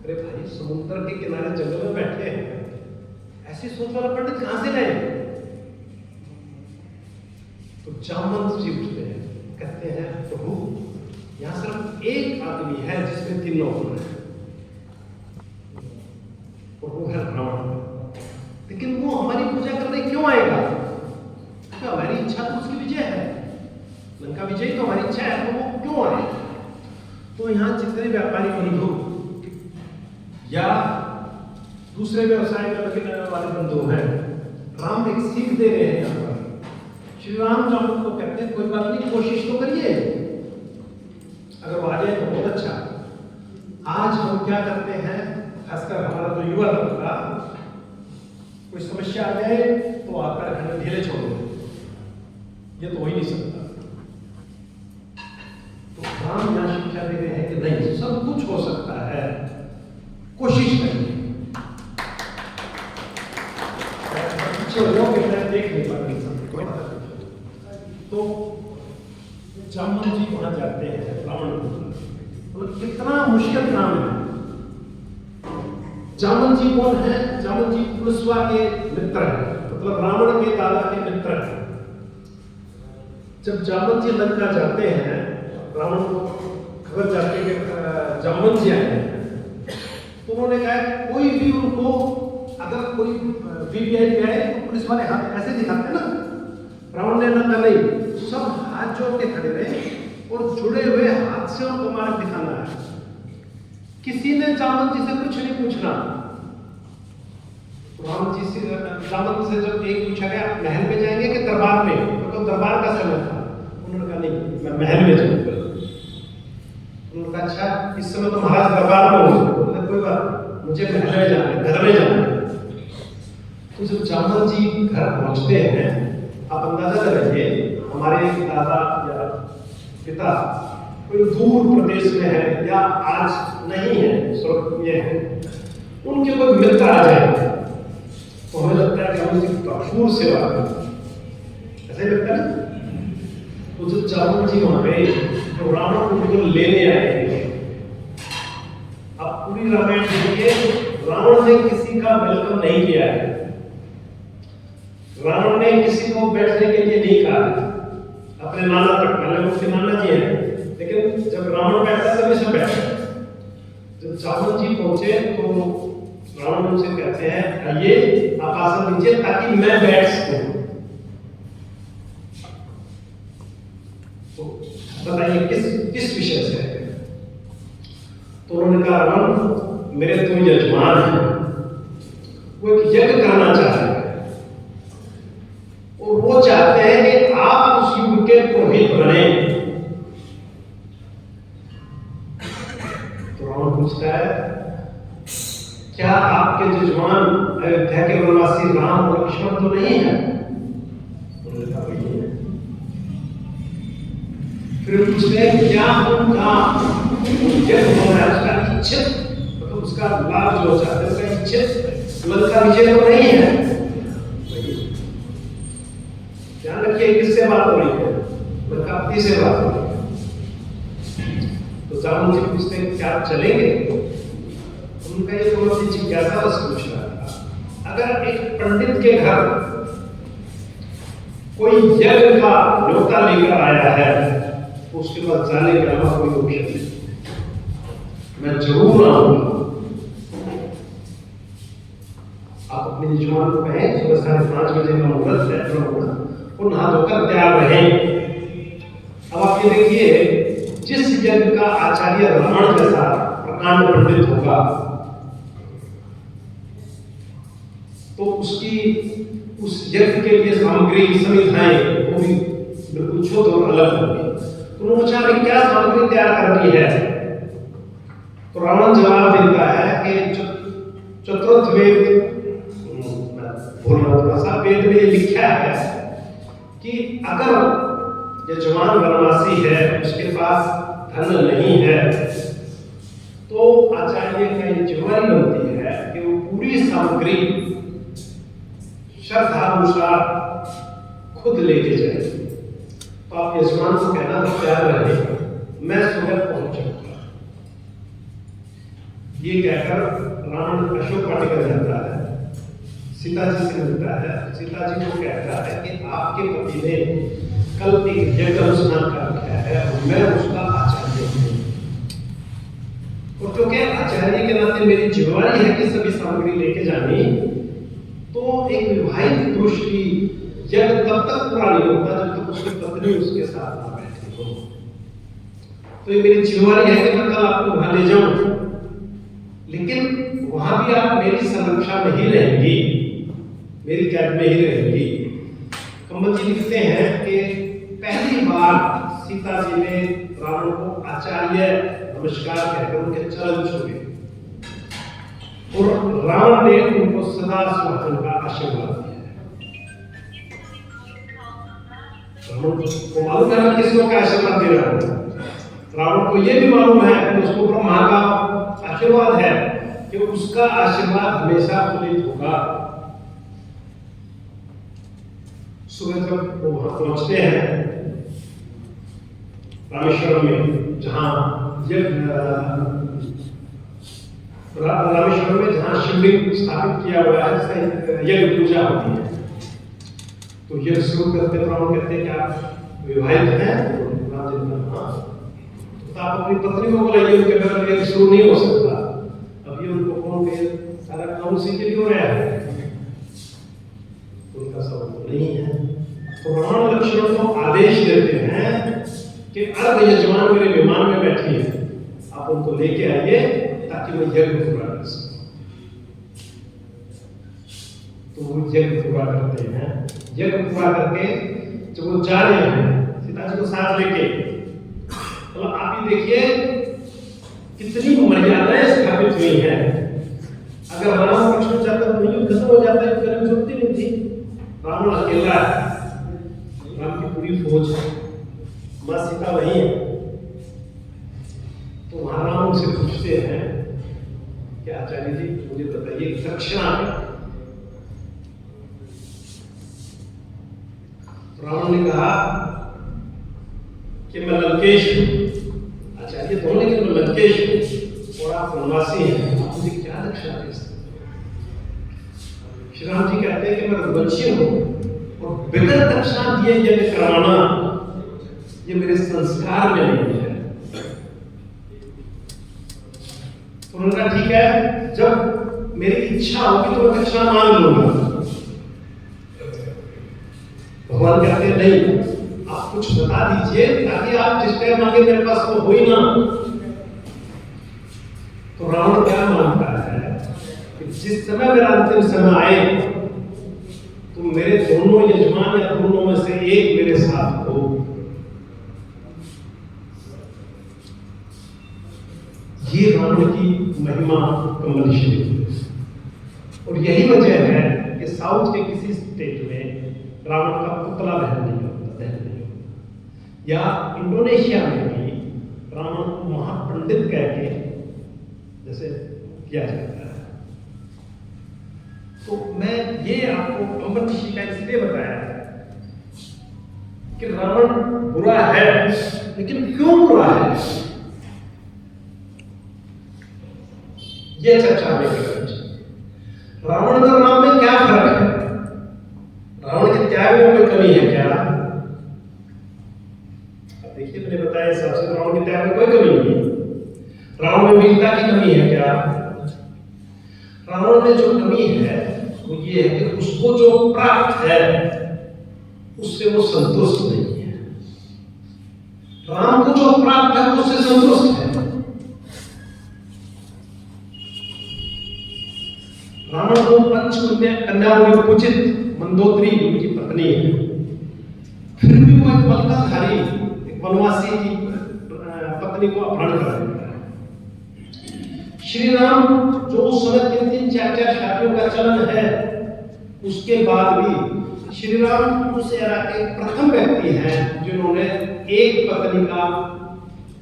अरे भाई, समुद्र के किनारे जंगल में बैठे हैं, ऐसी सोच वाला पंडित कहां से लाए? तो जामवंत जी उठते हैं, कहते हैं प्रभु यहां सिर्फ एक आदमी है जिसमें तीनों गुण है, और वो है रावण। लेकिन वो हमारी पूजा करने क्यों आएगा? क्या हमारी इच्छा तो उसकी विजय है, लंका विजय तो हमारी इच्छा है, तो वो क्यों आए? तो यहां जितने व्यापारी बंधु या दूसरे व्यवसाय में लगे वाले बंधु हैं, राम एक सीख दे रहे हैं। यहाँ पर श्री राम जामवंत को कहते हैं कोई बात नहीं, कोशिश तो करिए, अगर वो आ जाए तो बहुत अच्छा। आज हम क्या करते हैं, खासकर हमारा जो युवा तबका, कोई समस्या आ जाए तो आकर हमें ढीले छोड़ दो, ये तो हो ही नहीं सकता। तो राम यहाँ शिक्षा दे रहे हैं कि नहीं, सब कुछ हो सकता है, कोशिश करिए। देख नहीं पाएंगे तो जामन जी वहां जाते हैं रावण को, तो कितना मुश्किल काम है। जामन जी कौन है? जामन जी पुलस्वा के मित्र हैं, मतलब रावण के दादा के मित्र हैं। जब जामन जी लंका जाते हैं, रावण को खबर जाती है कि जामन जी आए हैं, तो उन्होंने कहा कोई भी उनको अगर कोई वीवीआईपी आए तो पुलिस वाले हाथ ऐसे दिखाते ना। रावण ने कहा नहीं, सब हाथ जोड़ के खड़े रहे और जुड़े हुए हाथ से उनको मार्ग दिखाना है। किसी ने जामन जी से कुछ नहीं पूछना। राम जी से जामन से जब एक पूछा गया महल में जाएंगे कि दरबार में, तो दरबार का समय था। उन्होंने कहा नहीं, मैं महल में जाऊंगा। उन्होंने कहा अच्छा, इस समय तो महाराज दरबार में हो। कोई बात, मुझे महल में जाना है, घर में जाना है। तो जब जामन जी घर पहुंचते हैं, आप अंदाजा करेंगे हमारे दादा या पिता कोई दूर प्रदेश में है या आज नहीं है, स्वर्ग में है, उनके कोई मित्र आ जाए तो हमें लगता है कि हम उनकी भरपूर सेवा करें, ऐसा ही लगता है। तो जब जामन जी वहां पे तो रावण को उनको लेने आए। अब पूरी रामायण देखिए, रावण ने किसी का वेलकम नहीं किया है। रावण ने किसी को बैठने के लिए नहीं कहा, अपने नाना तक, पहले उसके नाना जी हैं, लेकिन जब रावण बैठा तभी सब बैठा। जब जामन जी पहुंचे तो रावण उनसे कहते हैं आइए आप आसन लीजिए ताकि मैं बैठ सकूं। तो बताइए किस विषय से? तो उन्होंने कहा रावण, मेरे तो यजमान हैं, वो एक यज्ञ करना चाहते हैं और वो चाहते हैं कि आप उस युग के पुरोहित बने। तो रावण पूछता है क्या आपके यजमान अयोध्या के वनवासी राम और लक्ष्मण तो नहीं है? उन्होंने कहा वही है। फिर पूछते हैं क्या उनका यज्ञ हो रहा है उसका इच्छित, मतलब उसका लाभ जो चाहते हैं उसका इच्छित लंका विजय तो नहीं है? ध्यान रखिए किससे बात हो रही है? लंकापति से बात हो रही है। तो जामन जी पूछते हैं क्या आप चलेंगे? उनका ये थोड़ा सी जिज्ञासा बस पूछ रहा था। अगर एक पंडित के घर कोई यज्ञ का न्योता लेकर आया है तो उसके पास जाने के अलावा कोई ऑप्शन नहीं, मैं जरूर आऊंगा। आप अपने यजमान को कहें सुबह 5:30 बजे का मुहूर्त है और नहा धोकर तैयार रहें। अब आप ये देखिए, जिस यज्ञ का आचार्य रावण जैसा प्रकांड पंडित होगा तो उस यज्ञ के लिए सामग्री संविधाएं वो भी बिल्कुल शुद्ध और अलग होगी। तो उन्होंने पूछा कि क्या सामग्री तैयार करनी है? तो रावण जवाब देता है कि चतुर्थ वेद, बोलना थोड़ा सा, वेद में लिखा है कि अगर यजमान वनवासी है उसके पास धन नहीं है तो आचार्य का जिम्मेदारी बनती है कि वो पूरी सामग्री श्रद्धानुसार खुद लेके जाए। तो आप यजमान को कहना तो तैयार रहे, मैं सुबह पहुंच जाऊंगा। ये कहकर रावण अशोक वाटिका जाता है, सीता जी से मिलता है। सीता जी को कहता है कि आपके पति ने कल एक यज्ञ अनुष्ठान कर रखा है और मैं उसका आचार्य हूं, और क्योंकि आचार्य के नाते मेरी जिम्मेदारी है कि सभी सामग्री लेके जानी, तो एक विवाहित पुरुष की यज्ञ तब तक पूरा नहीं होता जब तक उसकी पत्नी उसके साथ ना बैठी हो। तो ये मेरी जिम्मेदारी है कि मैं कल आपको वहां ले जाऊं, लेकिन वहां भी आप मेरी संरक्षा में ही रहेंगी, मेरी कैद में ही रहेंगी। कंबल जी लिखते हैं कि पहली बार सीता जी ने रावण को आचार्य नमस्कार कहकर उनके चरण छुए और रावण ने उनको सदा सुहागन का आशीर्वाद दिया। रावण को मालूम है मैं किसको क्या आशीर्वाद दे रहा हूँ। रावण को ये भी मालूम है कि उसको ब्रह्मा का आशीर्वाद है कि उसका आशीर्वाद हमेशा फलित होगा। सुबह जब वो वहां पहुंचते हैं रामेश्वरम में, जहां रामेश्वरम में जहां शिवलिंग स्थापित किया हुआ है, यज्ञ पूजा होती है, तो यज्ञ शुरू करते रावण कहते हैं कि आप विवाहित हैं? राम जी ने कहा हाँ। तो आप अपनी पत्नी को बोलाइए, उनके बगैर यज्ञ शुरू नहीं हो सकता। अब ये उनको कौन के सारा काम उसी के लिए हो रहा है, उनका सब नहीं है। तो रावण लक्ष्मण को आदेश देते हैं कि अर्ध यजमान मेरे विमान में बैठी है, आप उनको लेके आइए ताकि वो यज्ञ पूरा कर सके। तो वो यज्ञ पूरा करते हैं। यज्ञ पूरा करके जब वो जा रहे हैं सीता जी को साथ लेके, तो आप ही देखिए कितनी मर्यादाएं स्थापित हुई हैं। अगर राम लक्ष्मण जाता तो युद्ध खत्म हो जाता है, फिर जरूरत ही नहीं थी। रावण अकेला है, राम की पूरी फौज है, मां सीता वही है। तो वहां राम उनसे पूछते हैं कि आचार्य जी मुझे बताइए दक्षिणा में। रावण ने कहा कि मैं लंकेश हूं। आचार्य बोले कि मैं लंकेश हूं और आप वनवासी हैं, आप मुझे क्या दक्षिणा दे सकते हैं? श्री राम जी कहते हैं कि मैं रघुवंशी हूं और बिना दक्षिणा दिए यज्ञ करवाना ये मेरे संस्कार में नहीं है। तो उन्होंने कहा ठीक है, जब मेरी इच्छा होगी तो मैं दक्षिणा मांग लूंगा। भगवान कहते हैं नहीं, आप कुछ बता दीजिए ताकि आप जिस टाइम मांगे मेरे पास वो हो ही ना। तो रावण क्या मानता है कि जिस समय मेरा अंतिम समय आए तो मेरे दोनों यजमान या दोनों में से एक मेरे साथ हो। ये रावण की महिमा कमल श्री। और यही वजह है कि साउथ के किसी स्टेट में रावण का पुतला दहन नहीं होता, या इंडोनेशिया में भी रावण को महापंडित कह के जैसे किया जाता है। तो मैं ये आपको अमृत ऋषि का इसलिए बताया कि रावण बुरा है, लेकिन क्यों बुरा है ये चर्चा में करनी चाहिए। रावण और राम में क्या फर्क है? रावण के त्याग में कोई कमी है क्या? अब देखिए मैंने बताया सबसे रावण के त्याग में कोई कमी नहीं है। रावण में वीरता की कमी है क्या? रावण में जो कमी है वो ये है कि उसको जो प्राप्त है उससे वो संतुष्ट नहीं है। राम को जो प्राप्त है उससे संतुष्ट है। रावण को पंच कन्याओं में पूजित मंदोदरी उनकी पत्नी है, फिर भी वो एक बलताधारी एक वनवासी की पत्नी को अपहरण कर देता है। श्री राम जो उस समय 3-3, 4-4 शादियों का चलन है, उसके बाद भी श्री राम उस एरा के प्रथम व्यक्ति हैं जिन्होंने एक पत्नी का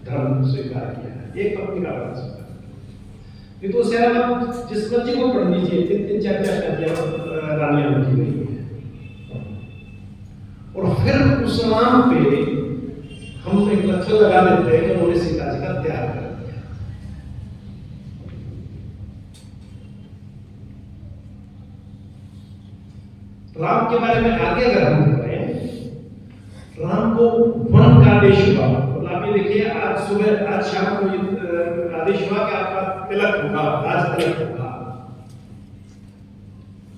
धर्म स्वीकार किया है, एक पत्नी का धर्म स्वीकार। ये तो जिस बच्चे को पढ़ लीजिए 3-3, 4-4 शादियां रानियां की गई है। और फिर उस नाम पे हम एक लक्ष्य लगा देते हैं कि उन्होंने सीता जी का त्याग कर दिया। राम के बारे में आगे अगर हम करें, राम को वन का आदेश हुआ। मतलब आप ये देखिए आज सुबह आज शाम को आदेश हुआ कि आपका तिलक होगा, राज तिलक होगा।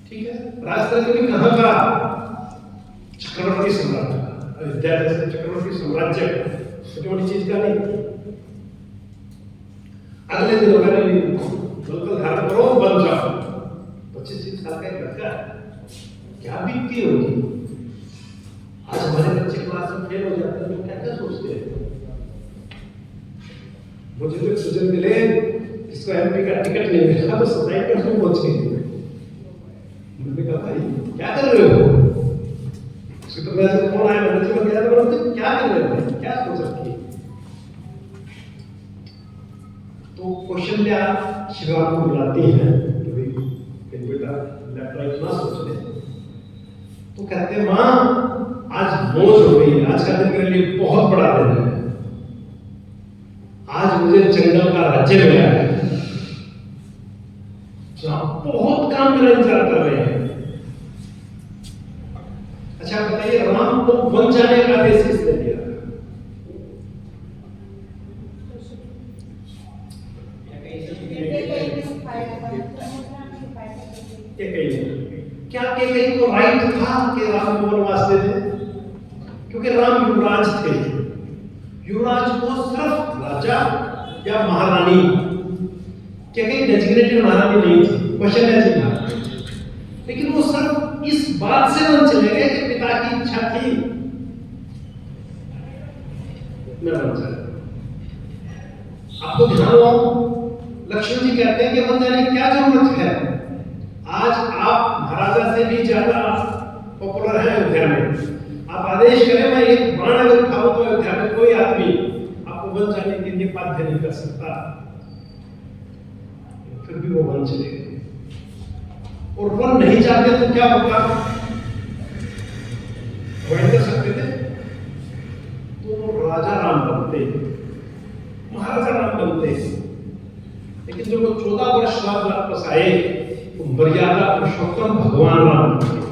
ठीक है, राज तिलक भी कहां का? चक्रवर्ती सम्राट का। अयोध्या जैसे चक्रवर्ती साम्राज्य छोटी मोटी चीज का नहीं। अगले दिन मैंने भी बिल्कुल धारण करो, बन जाओ। 25-30 साल का एक लड़का क्या बीतती होगी? आज हमारे बच्चे क्लास में फेल हो जाते हैं तो क्या क्या सोचते हैं? मुझे तो सुजन मिले, इसको एमपी का टिकट नहीं मिला तो सताई कर क्यों पहुंच गई? मैंने कहा भाई क्या कर रहे हो? सुपरवाइजर कौन बनाया एनर्जी में गया, तो मैंने उससे क्या कर रहे हो, क्या सोच रखी है? तो क्वेश्चन क्या शिवराम को बुलाती है कि भाई बेटा लैपटॉप इतना सोच ले, तो कहते हैं माँ आज मौज हो गई, आज का दिन मेरे लिए बहुत बड़ा दिन है, आज मुझे जंगल का राज्य मिला है, बहुत काम मेरा इंतजार कर रहे हैं। अच्छा बताइए, राम को वन जाने का आदेश किसने दिया? क्या कैकेयी को राइट था कि राम को वनवास दे दे? क्योंकि राम युवराज थे, युवराज को सिर्फ राजा या महारानी, कैकेयी डेजिग्नेटेड महारानी नहीं थी, क्वेश्चन है जी, लेकिन वो सिर्फ इस बात से वन चले गए कि पिता की इच्छा थी मैं वन चला। आपको ध्यान हो, लक्ष्मण जी कहते हैं कि वन जाने की क्या जरूरत है, आज आप महाराजा से भी ज्यादा पॉपुलर है अयोध्या में, आप आदेश करें मैं एक बाण अगर उठाऊं तो अयोध्या में कोई आदमी आपको वन जाने के लिए बाध्य नहीं कर सकता, फिर भी वो वन चले गए। और वन नहीं जाते तो क्या होगा, अवॉइड कर सकते थे, तो राजा राम बनते, महाराजा राम बनते, लेकिन जब वो 14 वर्ष बाद वापस आए तो मर्यादा पुरुषोत्तम भगवान राम बन गए।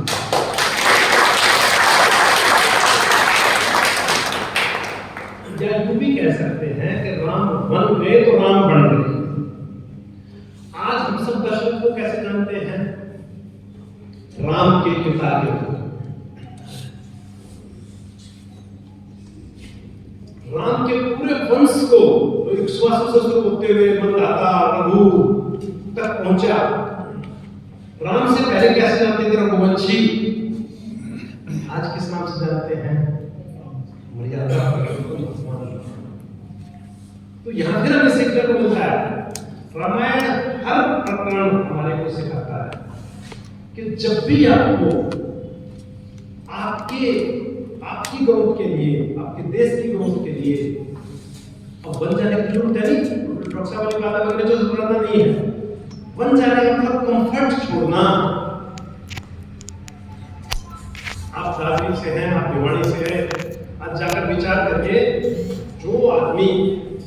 या यूं भी कह सकते हैं कि राम बन गए तो राम बन गए। आज हम सब दशरथ को कैसे जानते हैं? राम के पिता के रूप में। राम के पूरे वंश को इक्ष्वाकु होते हुए मंदाता रघु तक पहुंचा। राम से पहले कैसे जानते थे? रघुवंशी। आज किस नाम से जानते हैं? मर्यादा पुरुषोत्तम। तो यहां फिर हमें सीखने को मिलता है, रामायण हर प्रकरण हमारे को सिखाता है कि जब भी आपको आपकी ग्रोथ के लिए, आपके देश की ग्रोथ के लिए अब वन जाने की जरूरत है नहीं, डॉक्टर साहब वाली बात करने की जरूरत नहीं है। वन जाने का मतलब कंफर्ट छोड़ना। आप दादरी से हैं, आप भिवानी से हैं, आज जाकर विचार करके जो आदमी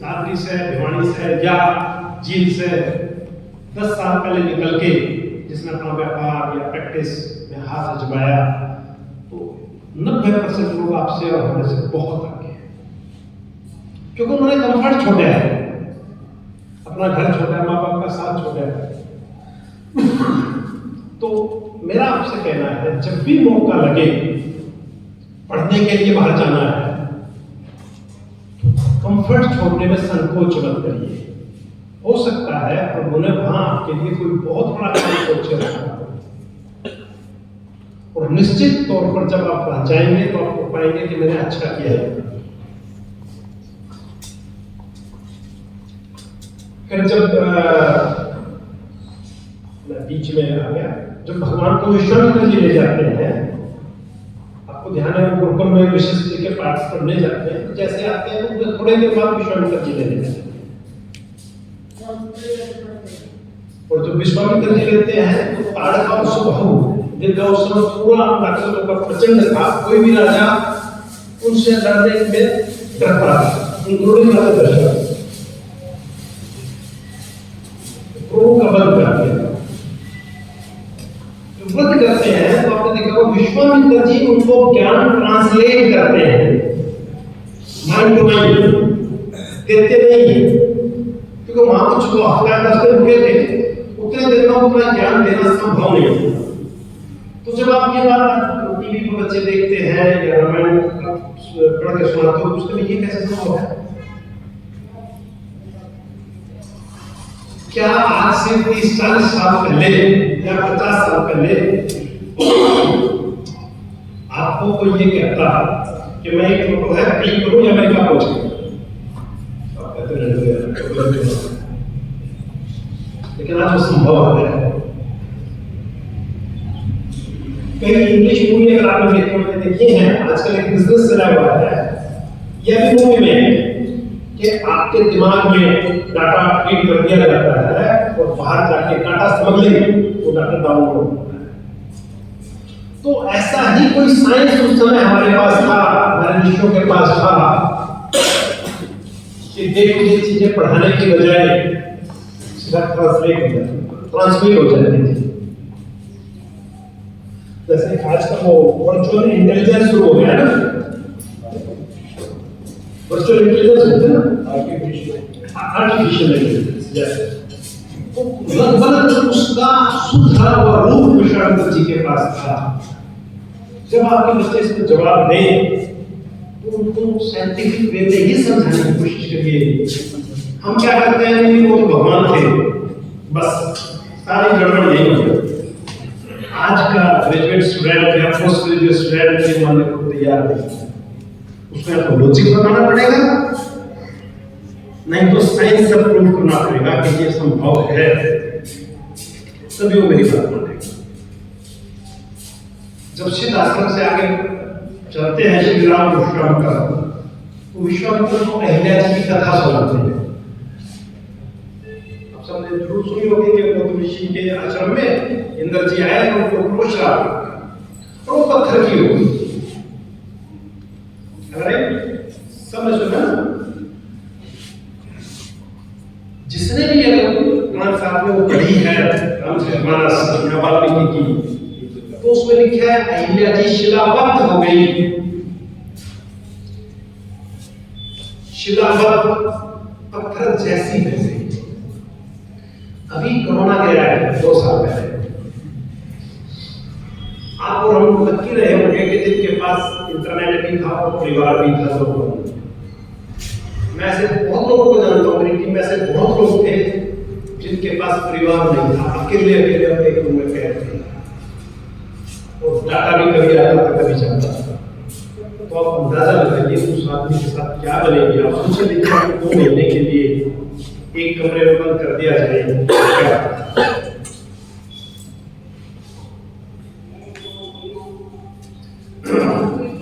दादरी से, भिवानी से या झील से 10 साल पहले निकल के जिसने अपना व्यापार या प्रैक्टिस में हाथ आजमाया, तो 90% लोग आपसे और हमारे से बहुत आगे हैं, क्योंकि उन्होंने कंफर्ट छोड़ा है, अपना घर छोड़ा है, माँ बाप का साथ छोड़ा है। तो मेरा आपसे कहना है, जब भी मौका लगे पढ़ने के लिए बाहर जाना है, तो कंफर्ट छोड़ने में संकोच मत करिए। हो सकता है प्रभु ने वहां आपके लिए कोई बहुत बड़ा काम सोचे रखा, और निश्चित तौर पर जब आप वहां जाएंगे तो आपको पाएंगे कि मैंने अच्छा किया है। फिर जब बीच में आ गया, जब भगवान को विश्वामित्र जी ले जाते हैं, आपको ध्यान है गुरुकुल में विशिष्ट जी के पाठ पढ़ने जाते हैं, तो जैसे आते हैं तो थोड़े देर बाद विश्वामित्र जी ले लेते हैं, और जब विश्वामित्र जी लेते हैं तो ताड़का सुबहु दीर्घ उस समय पूरा राक्षसों का प्रचंड था, कोई भी राजा उनसे लड़ने में डरता था, उन्होंने दर्शन प्रभु का वध कर दिया। वध करते हैं तो आपने देखा वो विश्वामित्र जी उनको ज्ञान ट्रांसलेट करते हैं, माइंड टू माइंड देते नहीं, क्योंकि वहां कुछ तो हफ्ता 10 दिन रुके थे, उतने देर में उतना ज्ञान देना संभव नहीं। तो जब आप ये बात टीवी पर बच्चे देखते हैं या रामायण पढ़ के सुनाते हो, उसके लिए ये कैसे संभव है? क्या आज से 30-40 साल पहले या 50 साल पहले आपको कोई ये कहता कि मैं एक फोटो है क्लिक करूं या अमेरिका पहुंच गया, आप कहते हैं, लेकिन आज वो संभव है। कई इंग्लिश मूवी अगर आपने देखी हैं, आजकल एक बिजनेस चला हुआ है, यह भी मूवी में है कि आपके दिमाग में डाटा फीड कर दिया जाता है और बाहर जाके डाटा स्मगलिंग वो डाटा डाउनलोड होता है। तो ऐसा ही कोई साइंस उस समय हमारे पास था, हमारे ऋषियों के पास था कि देखो ये चीजें पढ़ाने की बजाय सिर्फ ट्रांसमिट हो जाती थी। जैसे आज का वो वर्चुअल इंटेलिजेंस शुरू हो गया ना, वर्चुअल इंटेलिजेंस होता है ना, आर्टिफिशियल इंटेलिजेंस, तो लगभग उसका सुधरा हुआ रूप विश्वामित्र जी के पास था। जब आपके बच्चे इसको जवाब दें तो उनको साइंटिफिक वे में ही समझाने की कोशिश करिए। हम क्या करते हैं, वो तो भगवान थे, बस सारी गड़बड़ यही हो गई। आज का ग्रेजुएट स्टूडेंट या पोस्ट ग्रेजुएट स्टूडेंट के मानने को तैयार नहीं, उसमें आपको लॉजिक बताना पड़ेगा, नहीं तो साइंस से प्रूव करना पड़ेगा कि ये संभव है, तभी वो मेरी बात मानेगा। जब सिद्ध आश्रम से आगे चलते हैं श्री राम विश्वामित्र, तो विश्वामित्र को अहिल्या जी की कथा सुनाते हैं। आप सबने जरूर सुनी होगी कि गौतम ऋषि के आश्रम में इंद्र जी आए और उनको क्रोध श्राप और वो पत्थर की हो गई। अरे सबने सुना, जिसने भी पुराण साहब में वो पढ़ी है रामचरितमानस या वाल्मीकि की, तो उसमें लिखा है अहिल्या जी शिलावत हो गई। शिलावत पत्थर जैसी हो गई। अभी कोरोना गया है 2 साल पहले, आप और हम लकी रहे होंगे कि जिनके पास इंटरनेट भी था और परिवार भी था। तो मैं ऐसे बहुत लोगों को जानता हूँ, मेरी टीम में ऐसे बहुत लोग थे जिनके पास परिवार नहीं था, अकेले अकेले अपने एक रूम में कैद थे और डाटा भी कभी आता था कभी जाता था। तो आप अंदाजा लगाइए उस आदमी के साथ क्या बनेगी। आप सोच लीजिए 2 महीने के लिए एक कमरे में बंद कर दिया जाए,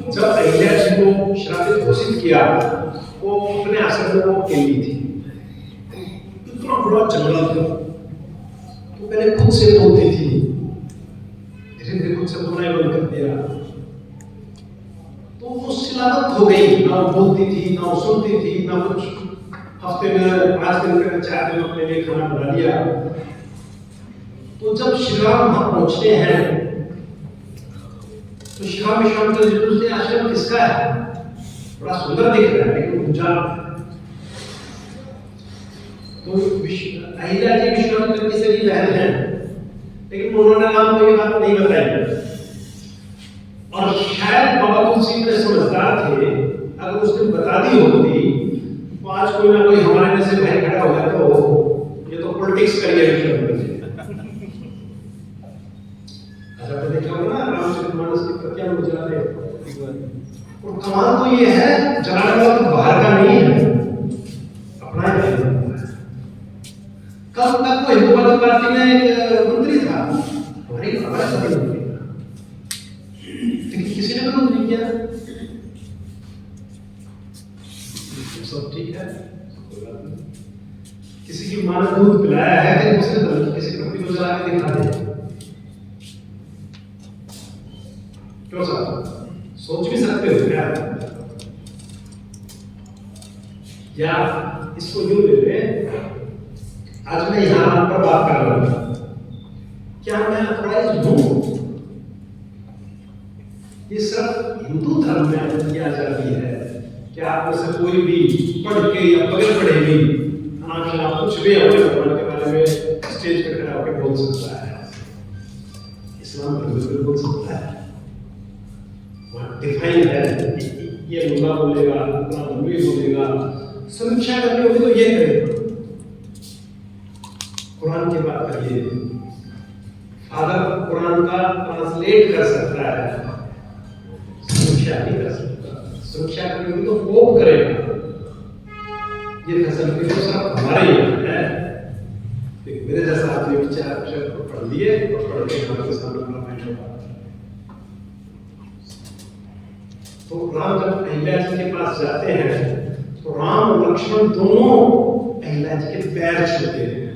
जब अहिल्या जी को श्रापित घोषित किया, वो अपने आश्रम में वो अकेली थी, इतना बड़ा जंगल था, तो पहले खुद से बोलती थी, धीरे धीरे खुद से बोलना बंद कर दिया, तो वो शिलावत हो गई। ना वो बोलती थी, ना वो सुनती थी, ना कुछ। हफ्ते में 5 दिन का 4 दिन अपने लिए खाना बना लिया। तो जब श्री राम वहां पहुंचते हैं तो श्री राम विश्वामित्र जी पूछते आश्रम किसका है, बड़ा सुंदर दिख रहा है लेकिन ऊंचा। तो अहिल्या जी विश्वामित्र की सगी बहन है, लेकिन उन्होंने राम को ये बात नहीं बताई। और शायद बाबा तुलसी इतने समझदार थे, अगर उसने बता दी होती तो आज कोई ना कोई हमारे में से भाई खड़ा हो जाता, तो ये तो पॉलिटिक्स करिए विश्वामित्र जी। अच्छा तो देखा होगा ना रामचरितमानस की प्रतियां गुजरा रहे, और कमाल तो ये है जलाने वाला तो बाहर का नहीं है, अपना ही है। कल तक वो हिंदू पार्टी में एक मंत्री था, हमारी हमारा सभी मंत्री था, लेकिन किसी ने विरोध नहीं किया। सब ठीक है, कोई बात नहीं। किसी की मां ने दूध पिलाया है कि दूसरे धर्म की किसी व्यक्ति को जला के दिखा दे, क्यों साहब सोच भी सकते हो क्या? या इसको यूं ले ले, आज मैं यहां पर बात कर रहा हूं, क्या मैं अथॉराइज्ड हूं? ये सिर्फ हिंदू धर्म में किया जाती है। क्या आप में से कोई भी पढ़ के या बगैर पढ़े भी आप कुछ भी अपने भगवान के बारे में स्टेज पे खड़ा होकर बोल सकता है? इस्लाम बिल्कुल बोल सकता है, डिफाइन है। ये मुल्ला बोलेगा, अपना मौलवी बोलेगा, समीक्षा करनी होगी तो ये करेगा। कुरान की बात करिए, फादर कुरान का ट्रांसलेट कर सकता है, समीक्षा नहीं कर सकता। समीक्षा करनी होगी तो पोप करेगा। ये फैसला तो सब हमारे यहाँ है। मेरे जैसा आदमी 4 अक्षर पढ़ लिए और पढ़ के हमारे सामने अपना बैठा हुआ। तो राम जब अहिल्या जी के पास जाते हैं तो राम और लक्ष्मण दोनों अहिल्या जी के पैर छूते हैं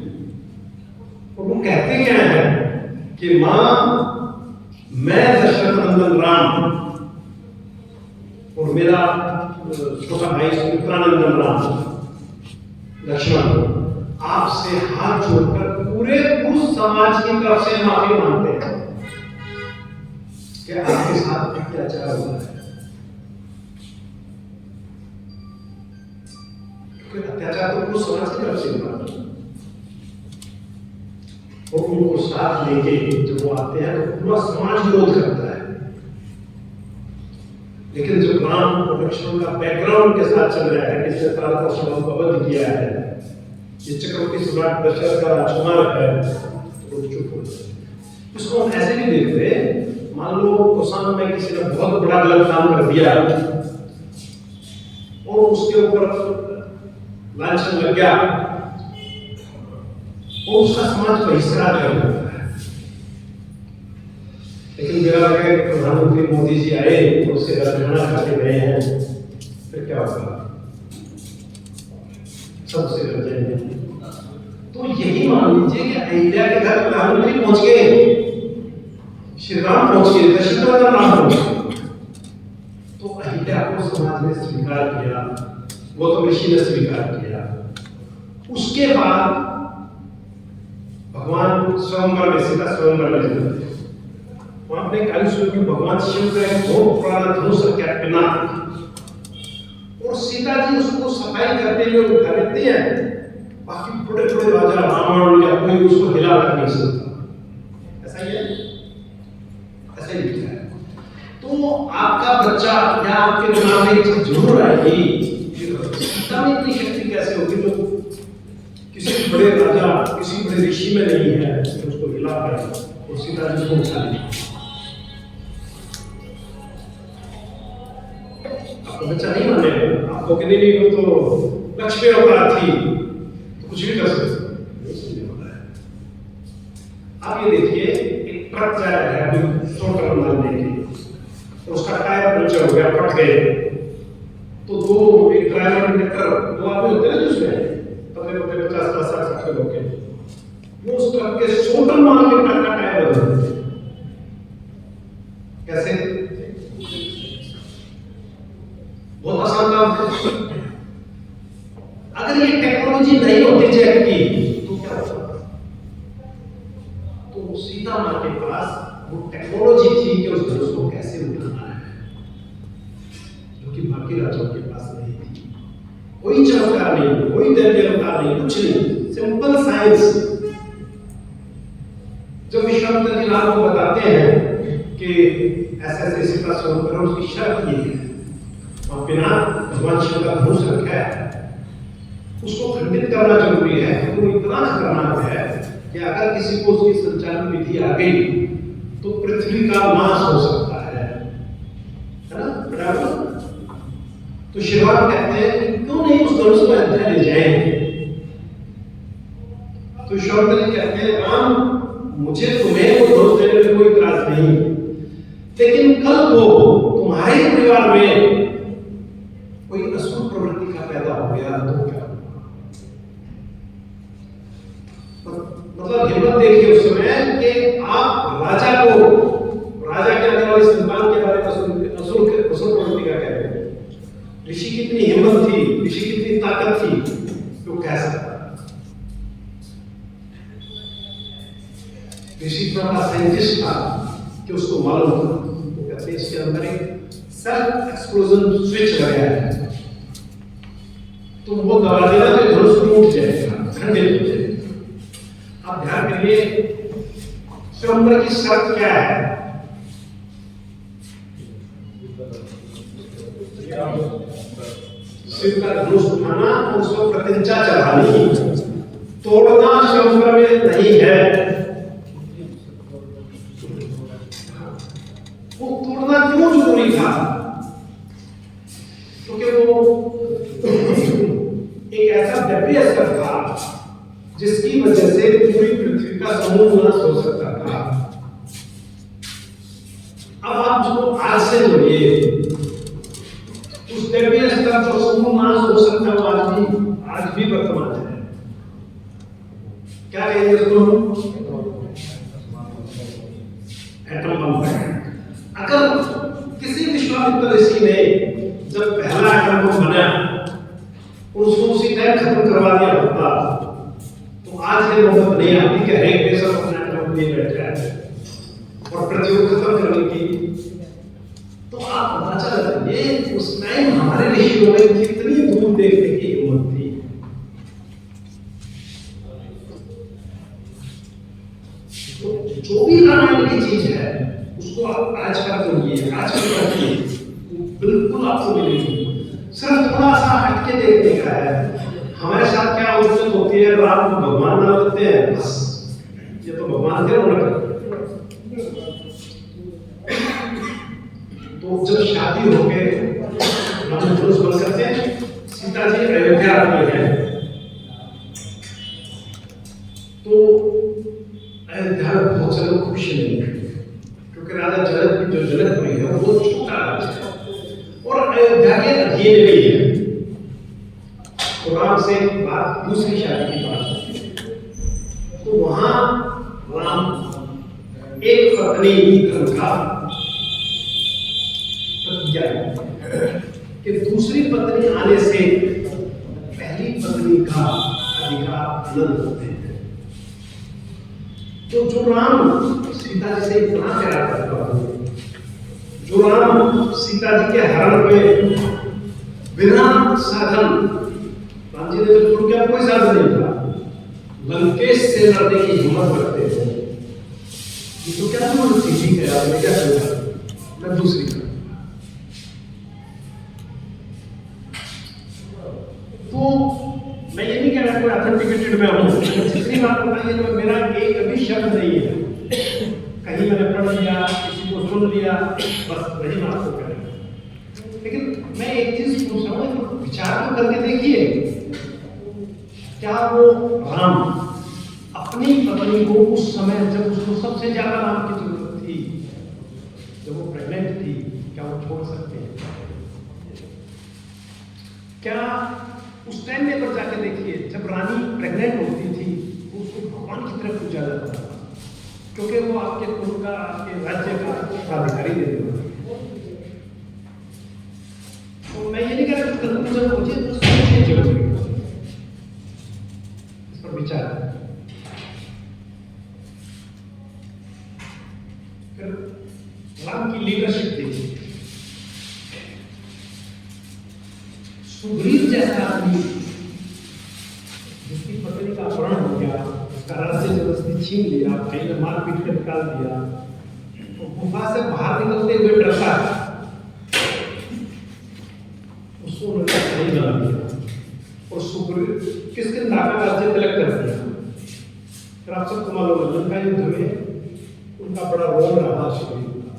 और वो कहते क्या है कि मां मैं दशरथ नंदन राम और मेरा छोटा भाई सुमित्रानंदन राम लक्ष्मण आपसे हाथ जोड़कर पूरे पुरुष समाज की तरफ से माफी मांगते हैं कि आपके साथ अत्याचार हुआ है। अत्याचार तो पुरुष समाज की तरफ से हुआ और उनको साथ लेके जब वो आते हैं तो पूरा समाज विरोध करता है। लेकिन जब राम और लक्ष्मण का बैकग्राउंड के साथ चल रहा है, किसने तारकासुर को वध किया है, ये चक्रवर्ती सम्राट दशरथ का राजकुमार है, तो वो चुप हो जाए। इसको हम ऐसे भी देखते हैं, मान लो कोसान में किसी ने बहुत बड़ा गलत काम कर दिया और उसके ऊपर लांछन लग गया और उसका समाज बहिष्कार कर देता है। लेकिन मेरा लगा कि प्रधानमंत्री मोदी जी आए और उससे दर्शना करके गए हैं, फिर क्या होगा? सबसे डर जाएंगे। तो यही मान लीजिए कि अहिल्या के घर प्रधानमंत्री पहुंच गए, श्री राम पहुंच गए, दशरथ का नाम पहुंच गए, तो अहिल्या को समाज ने स्वीकार किया, गौतम ऋषि ने स्वीकार किया। उसके बाद भगवान स्वयंवर में, सीता स्वयंवर में वहां अपने कालीसूत्र में भगवान शिव का एक बहुत पुराना धनुष रखा पिनाक, और सीता जी उसको सफाई करते हुए उठा लेते हैं। बाकी बड़े बड़े राजा रावण या कोई उसको हिला कर नहीं सकता। ऐसा ही है, ऐसा ही लिखा है। तो आपका बच्चा या आपके दिमाग में एक चीज जरूर आएगी, सीता में इतनी शक्ति कैसे होगी जो किसी बड़े राजा, किसी बड़े ऋषि में नहीं है कि उसको हिला पाए और सीता जी को उठा ले। आपका बच्चा नहीं मानेगा, आपको कहने नहीं वो तो लक्ष्मी अवतार थी, तो कुछ भी कर सकते हैं। आप ये देखिए, एक ट्रक जा रहा है अभी शॉर्ट मारने के लिए, और उसका टायर पंचर हो गया, फट गए, तो दो, एक ड्राइवर कंडक्टर, दो आदमी होते हैं ना जिसमें पतले पतले 50-60 लोग के, वो उस ट्रक के शोल्डर मार के ट्रक का टायर बदल देते हैं। कैसे? बहुत आसान काम है। अगर ये टेक्नोलॉजी नहीं होती जेट की तो क्या होता? तो सीता मां के पास वो टेक्नोलॉजी थी कि उस धनुष को कैसे उठाना है, जो कि बाकी राजाओं के पास नहीं थी। कोई चमत्कार नहीं, कोई दैवीय अवतार नहीं, कुछ नहीं, सिंपल साइंस। जब विश्वामित्र जी राम को बताते हैं कि ऐसे सीता स्वरूप करो, उसकी शर्त ये है, और बिना भगवान शिव का धनुष रखा है, उसको खंडित करना जरूरी है। तो इतना खतरनाक है कि अगर किसी को उसकी संचालन विधि आ गई तो पृथ्वी का नाश हो सकता है ना? बराबर। तो शिवराम कहते हैं कि क्यों नहीं उस धनुष को अंदर ले जाएंगे? तो शिवराम कहते हैं, राम मुझे तुम्हें वो धनुष देने में कोई इतराज नहीं, लेकिन कल को तुम्हारे परिवार में कोई असुर प्रवृत्ति का पैदा हो गया तो क्या? मतलब हिम्मत देखिए उस समय कि आप राजा को, राजा के आने वाली संतान के बारे में असुर प्रवृत्ति का कह रहे हैं। ऋषि की कितनी हिम्मत थी, ऋषि की कितनी ताकत थी, तो कह सकता ऋषि इतना साइंटिस्ट था कि उसको मालूम था। वो कहते हैं इसके अंदर एक सेल्फ एक्सप्लोजन स्विच लगाया है, तो वो दबा देना तो धनुष टूट जाएगा, खंडित हो जाएगा। आप ध्यान करिए, स्वयंवर की शर्त क्या है? शिव का धनुष उठाना और उसको प्रतिज्ञा चढ़ानी, तोड़ना स्वयंवर में नहीं है। वो तोड़ना क्यों जरूरी था? क्योंकि वो एक ऐसा दैवीय अस्त्र था जिसकी वजह से पूरी पृथ्वी का समूल नाश हो सकता था। अब आप जो आज से जोड़िए, उस दैवीय स्तर पर उपमास हो सकता है, वो आज भी वर्तमान है। क्या कहेंगे इसको? एटम बम है। अगर किसी विश्वामित्र ऋषि ने जब पहला एटम बम बना और उसको उसी टाइम खत्म करवा दिया होता, तो आज ये नौबत नहीं आती कि हर एक देश अपना एटम बम लिए बैठा है और पृथ्वी को खत्म करने की। तो आप अंदाजा लगाइए उस टाइम हमारे ऋषियों में कितनी दूर देखने की हिम्मत थी। तो जो भी रामायण की चीज है उसको आप आज का करिए, आज का करिए, बिल्कुल आपको मिलेगी। सिर्फ थोड़ा सा हटके देखने का है। हमारे साथ क्या उम्मीद होती है, रात को भगवान ना लगते हैं, बस ये तो भगवान के होना। तो जब शादी हो गए हम पुरुष बन करते हैं, सीता जी अयोध्या आती है, तो अयोध्या में बहुत से लोग खुश नहीं है, क्योंकि राजा जनक की जो जनकपुरी है वो छोटा राज्य है और अयोध्या के अधीन भी है। तो राम से बात दूसरी शादी की बात, तो वहां राम एक पत्नी का कि दूसरी पत्नी आने से पहली पत्नी का अधिकार बुलंद होते हैं। तो जो राम सीता जी से इतना प्यार करता हो, जो राम सीता जी के हरण पे बिना साधन, राम जी ने तो छोड़ के कोई साधन नहीं था, लंकेश से लड़ने की हिम्मत रखते थे। तो क्या जरूरत थी? ठीक है आपने क्या सोचा, मैं दूसरी का। तो मैं ये नहीं कह रहा कोई ऑथेंटिकेटेड में हूं, दूसरी बात बताइए जो मेरा एक भी शब्द नहीं है, कहीं मैंने पढ़ लिया, किसी को सुन लिया, बस वही मैं आपको कह रहा हूं। लेकिन मैं एक चीज पूछ रहा हूं, विचार तो करके देखिए, क्या वो राम अपनी पत्नी को उस समय जब उसको सबसे ज्यादा राम की जरूरत थी, जब वो प्रेग्नेंट थी, क्या वो छोड़ सकते हैं? क्या उस टाइम में पर जाके देखिए, जब रानी प्रेग्नेंट होती थी तो उसको भगवान की तरफ पूजा जाता था, क्योंकि वो आपके कुल का, आपके राज्य का अधिकारी देते थे। तो मैं ये नहीं कह रहा कंक्लूजन मुझे सोचने जरूरी है, इस पर विचार। फिर राम की लीडरशिप देखिए, सुग्रीव जैसा आदमी जिसकी पत्नी का अपहरण हो गया, उसका राज्य जबरदस्ती छीन लिया, कहीं में मारपीट कर निकाल दिया, तो गुफा से बाहर निकलते हुए डरता है, उसको उन्होंने नहीं बना दिया और सुग्रीव किसकिंधा का राज्य तिलक कर दिया। फिर आप सबको मालूम है लंका युद्ध में उनका बड़ा रोल रहा सुग्रीव का।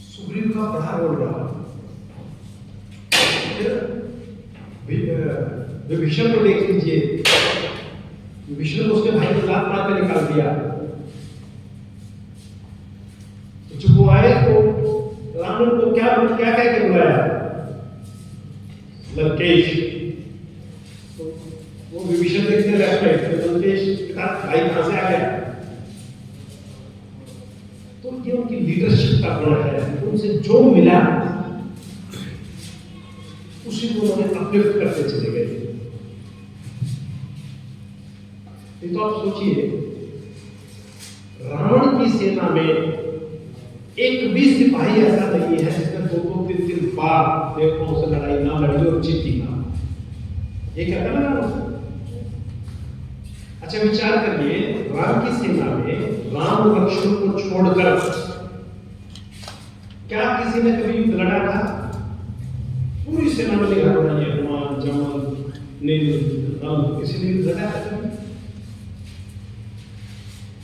सुग्रीव का बड़ा रोल रहा। विभीषण को देख लीजिए, विभीषण को उसके भाई को लात मार के निकाल दिया। तो जब वो आए तो रावण को क्या क्या कह के बुलाया? लंकेश। तो वो विभीषण देखने लग गए, लंकेश का भाई कहां से आ गया? तो ये उनकी लीडरशिप का गुण है, उनसे जो मिला उसी को उन्होंने अपलिफ्ट करते चले गए। तो आप सोचिए, रावण की सेना में एक भी सिपाही ऐसा नहीं है जिसने 2-3 बार देवताओं से लड़ाई ना लड़ी और जीती ना। ये कहता ना। अच्छा विचार करिए, राम की सेना में राम लक्ष्मण को छोड़कर क्या किसी ने कभी युद्ध लड़ा था? पूरी सेना में लिखा पड़ा है, हनुमान, जमल, नील, राम, किसी ने युद्ध लड़ा था?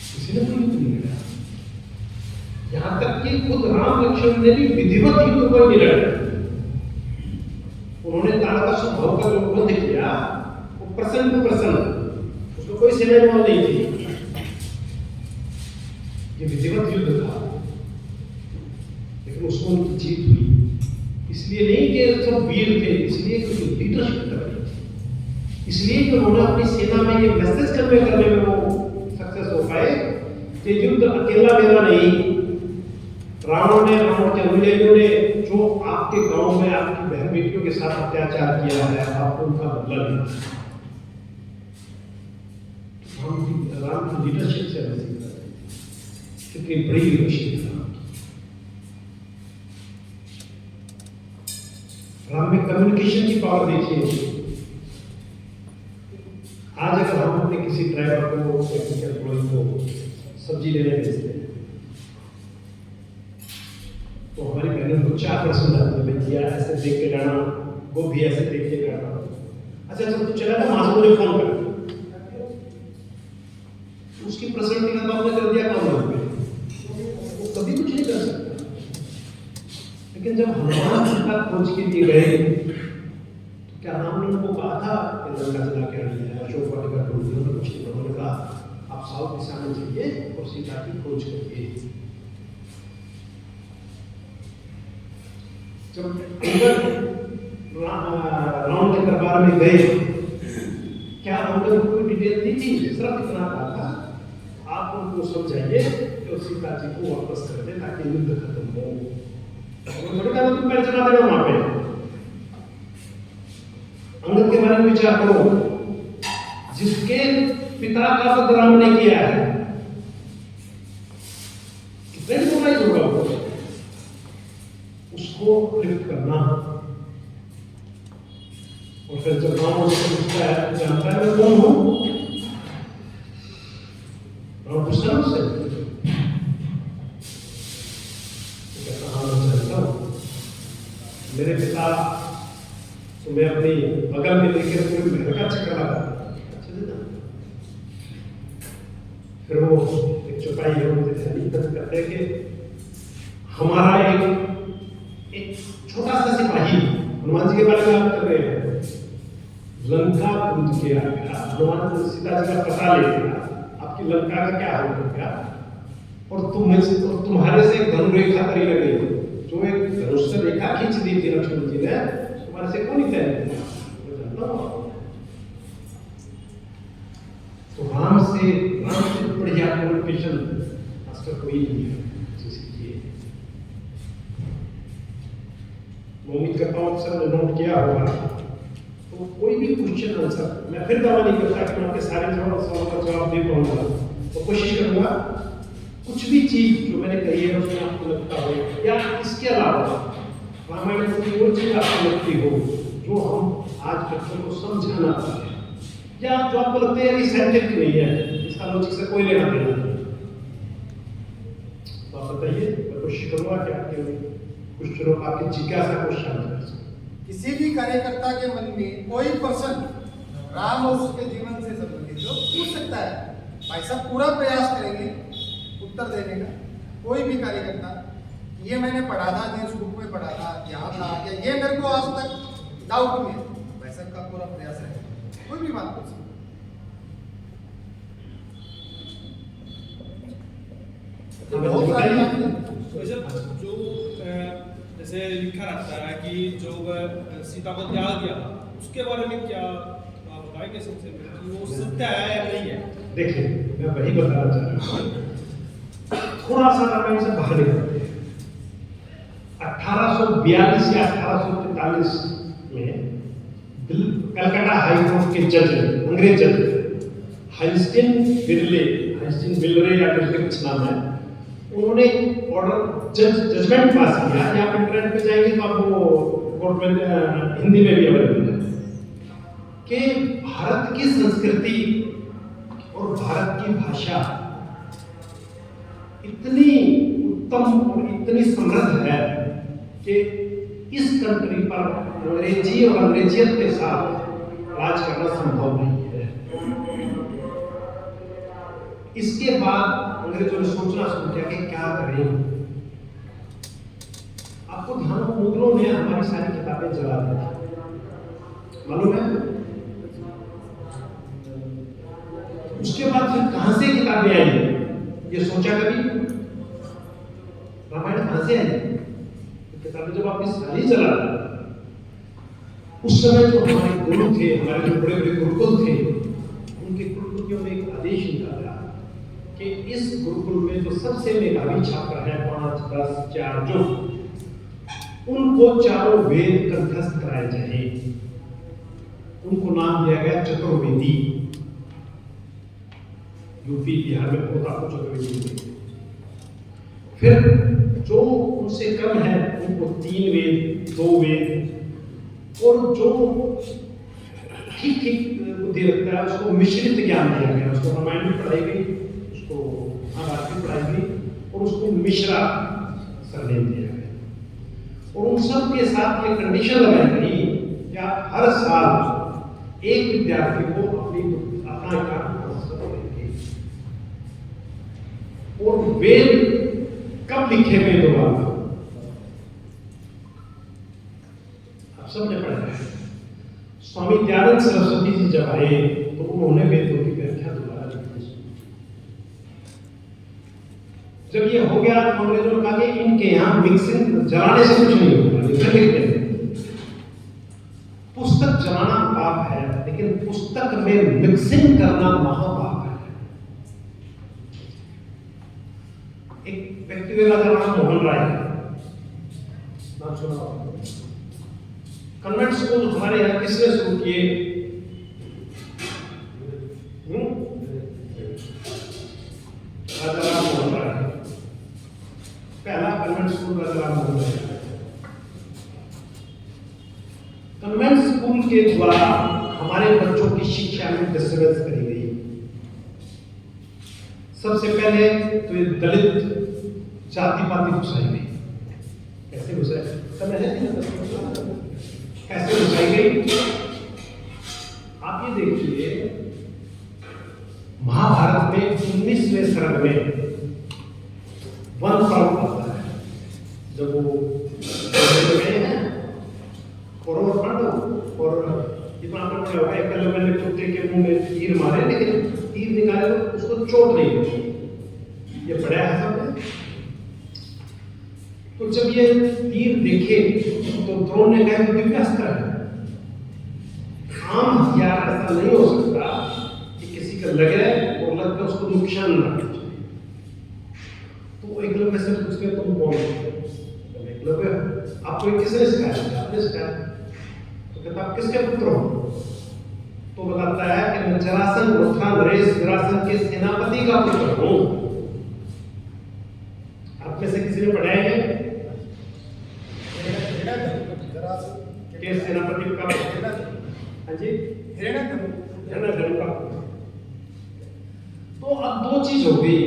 किसी ने कोई युद्ध नहीं लड़ा। यहां तक कि खुद राम लक्ष्मण ने भी विधिवत युद्ध को नहीं लड़ा। उन्होंने तारकासुर भाव का जो वध किया वो प्रसन्न टू प्रसन्न, उसको कोई सेना इंवॉल्व नहीं थी, ये विधिवत युद्ध था। लेकिन उसमें उनकी जीत हुई। इसलिए नहीं कि सब वीर थे, इसलिए कि लीडरशिप तगड़ी थी, इसलिए कि उन्होंने अपनी सेना में ये मैसेज कन्वे करने में वो सक्सेस हो पाए कि युद्ध अकेला मेरा नहीं, रावण के अनुयायियों ने जो आपके गांव में आपकी बहन बेटियों के साथ अत्याचार किया है, आपको उनका बदला लेना है। राम की लीडरशिप से हमें सीखना चाहिए, कितनी बड़ी लीडरशिप है राम में। कम्युनिकेशन की पावर देखिए। आज अगर हम अपने किसी ड्राइवर को टेक्निकल एम्प्लॉय को सब्जी लेने भेजते हैं तो हमारी बहनों को 4% आती है, भैया ऐसे देख के जाना, वो भी ऐसे देख के जाना। अच्छा तो चला था, वहां से मुझे फोन कर, उसकी पर्सनलिटी का तो आपने कर दिया काम पे, वो कभी कुछ नहीं कर सकता। लेकिन जब हनुमान जी का खोज के लिए गए तो क्या राम ने उनको कहा था कि लंका से लाके आनी है, अशोक वाटिका ढूंढ लो, उन्होंने कहा आप साउथ दिशा में जाइए और सीता की खोज करिए। जब रावण के दरबार में गए, क्या उन्होंने कोई डिटेल नहीं थी, सिर्फ इतना कहा था आप उनको समझाइए कि सीता जी को वापस कर दे ताकि युद्ध खत्म हो। उन्होंने कहा तुम पैर चला देना वहां पे, अंगद के बारे में विचार करो, जिसके पिता का वध राम ने किया है, कितने बुराई होगा उसको लिफ्ट करना। और फिर जब राम उसको पूछता है, जानता है मैं कौन हूं, राम पूछता है उससे, कहता हाँ मैं जानता हूं, मेरे पिता तुम्हें अपनी बगल में लेकर पूरे महल का चक्कर लगा। फिर वो एक चौपाई है, उनसे कहते हैं कि हमारा एक छोटा सा सिपाही, हनुमान जी के बारे में बात कर रहे हैं, लंका कूद के आ गया, हनुमान सीता जी का पता ले गया, आपकी लंका का क्या हाल हो गया, और तुम्हारे से एक धनुरेखा तरी लगी, जो एक धनुष से रेखा खींच दी थी लक्ष्मण जी ने, तुम्हारे से कौन तय किया? तो राम से बढ़िया कम्युनिकेशन मास्टर कोई नहीं है। मैं उम्मीद करता हूँ सर ने नोट किया होगा, तो कोई भी क्वेश्चन आंसर मैं फिर दावा नहीं करता कि मैं आपके सारे सवालों का जवाब दे पाऊंगा, तो कोशिश करूंगा कुछ भी चीज जो मैंने कही है उसमें आपको लगता हो, या इसके अलावा रामायण में कोई और चीज आपको लगती हो जो हम आज बच्चों को समझाना चाहते हैं, या जो आपको लगता है ये साइंटिफिक नहीं है, इसका लॉजिक से कोई लेना देना नहीं, तो आप बताइए। मैं कोशिश करूंगा कि आपके कुछ लोग आपकी जिज्ञासा को शांत कर सकें। किसी भी कार्यकर्ता के मन में कोई प्रश्न राम और उसके जीवन से संबंधित हो पूछ सकता है, भाई साहब पूरा प्रयास करेंगे उत्तर देने का। कोई भी कार्यकर्ता, ये मैंने पढ़ा था, जिस बुक में पढ़ा था, यहाँ था, या ये मेरे को आज तक डाउट नहीं है, भाई साहब का पूरा प्रयास है, कोई भी बात पूछ सकते। बहुत सारी बातें जो जैसे लिखा रहता है कि जो सीता को त्याग दिया उसके बारे में क्या आप बताएंगे सबसे पहले, वो सत्य है या नहीं है? देखिए मैं वही बताना चाह रहा हूँ, थोड़ा सा रामायण से बाहर निकलते हैं। 1842 या 1843 में कलकत्ता हाई कोर्ट के जज, अंग्रेज जज हाइस्टिन बिलरे या फिर कुछ नाम है, उन्होंने ऑर्डर जजमेंट पास किया, या आप इंटरनेट पे जाएंगे तो आपको कोर्ट में हिंदी में भी अवेलेबल है, कि भारत की संस्कृति और भारत की भाषा इतनी उत्तम और इतनी समृद्ध है कि इस कंट्री पर अंग्रेजी और अंग्रेजियत के साथ राज करना संभव नहीं है। इसके बाद अंग्रेजों ने सोचना शुरू किया कि क्या करें। आपको ध्यान हो, मुगलों ने हमारी सारी किताबें जला दी, मालूम है? उसके बाद फिर कहां से किताबें आई, ये सोचा कभी? रामायण कहां से आई? सरकार ने जब आपकी सारी चला, उस समय जो हमारे गुरु थे, हमारे जो बड़े बड़े गुरुकुल थे, उनके कुलपतियों ने एक आदेश निकाला कि इस गुरुकुल में जो सबसे मेधावी छात्र है 5, 10, 4 जो, उनको चारों वेद कंठस्थ कराए जाए। उनको नाम दिया गया चतुर्वेदी। यूपी बिहार में बहुत आपको चतुर्वेदी। फिर जो उनसे कम है उनको 3 वेद, 2 वेद, और जो ठीक ठीक बुद्धि रखता है उसको मिश्रित ज्ञान दिया गया। उसको रामायण भी पढ़ाई गई, उसको महाभारत भी पढ़ाई गई, और उसको मिश्रा सरनेम दिया गया। और उन सब के साथ ये कंडीशन लगाई गई कि आप हर साल एक विद्यार्थी को अपना कार्य देंगे। और वेद कब लिखे गए दोबारा आप सबने पढ़ा है। स्वामी दयानंद सरस्वती जी जब आए तो उन्होंने वेदों की व्याख्या दोबारा लिखी। जब ये हो गया तो अंग्रेजों ने कहा कि इनके यहाँ मिक्सिंग जलाने से कुछ नहीं होगा, लिखते हैं। पुस्तक जलाना पाप है, लेकिन पुस्तक में मिक्सिंग करना महापाप है। एक व्यक्ति का नाम मोहन राय, नाम सुना होगा। कन्वेंट स्कूल हमारे यहाँ किसने शुरू किए? राजा राम मोहन राय। पहला कन्वेंट स्कूल राजा राम मोहन राय। कन्वेंट स्कूल के द्वारा हमारे बच्चों की शिक्षा में डिस्टर्बेंस करी गई। सबसे पहले तो ये दलित जाति पाति घुसाई गई। कैसे घुसाई? कैसे घुसाई गई? आप ये देखिए, महाभारत में 19वें सर्ग में वन पर्व आता है। जब वो गए हैं कौरव और पांडव, और इतना तो क्या होगा, एकलव्य ने कुत्ते के मुंह में तीर मारे, लेकिन तीर निकाले तो उसको चोट नहीं लगी। ये पढ़ा है सबने। तो जब ये तीर देखे तो द्रोण ने कहा दिव्यास्त्र है। आम हथियार ऐसा नहीं हो सकता कि किसी का लगे और लग कर उसको नुकसान ना पहुंचे। तो एकलव्य से पूछते तुम कौन हो? एकलव्य, आपको किसने सिखाया? आपने सिखाया। तो कहता आप किसके पुत्र हो? तो बताता है कि मैं जरासंध उत्थान नरेश विरासत के सेनापति का पुत्र हूं। आप में से किसी ने पढ़ाया है के सेनापति का? हाँ जी, हिरण्यधनु का। तो अब 2 चीज हो गई।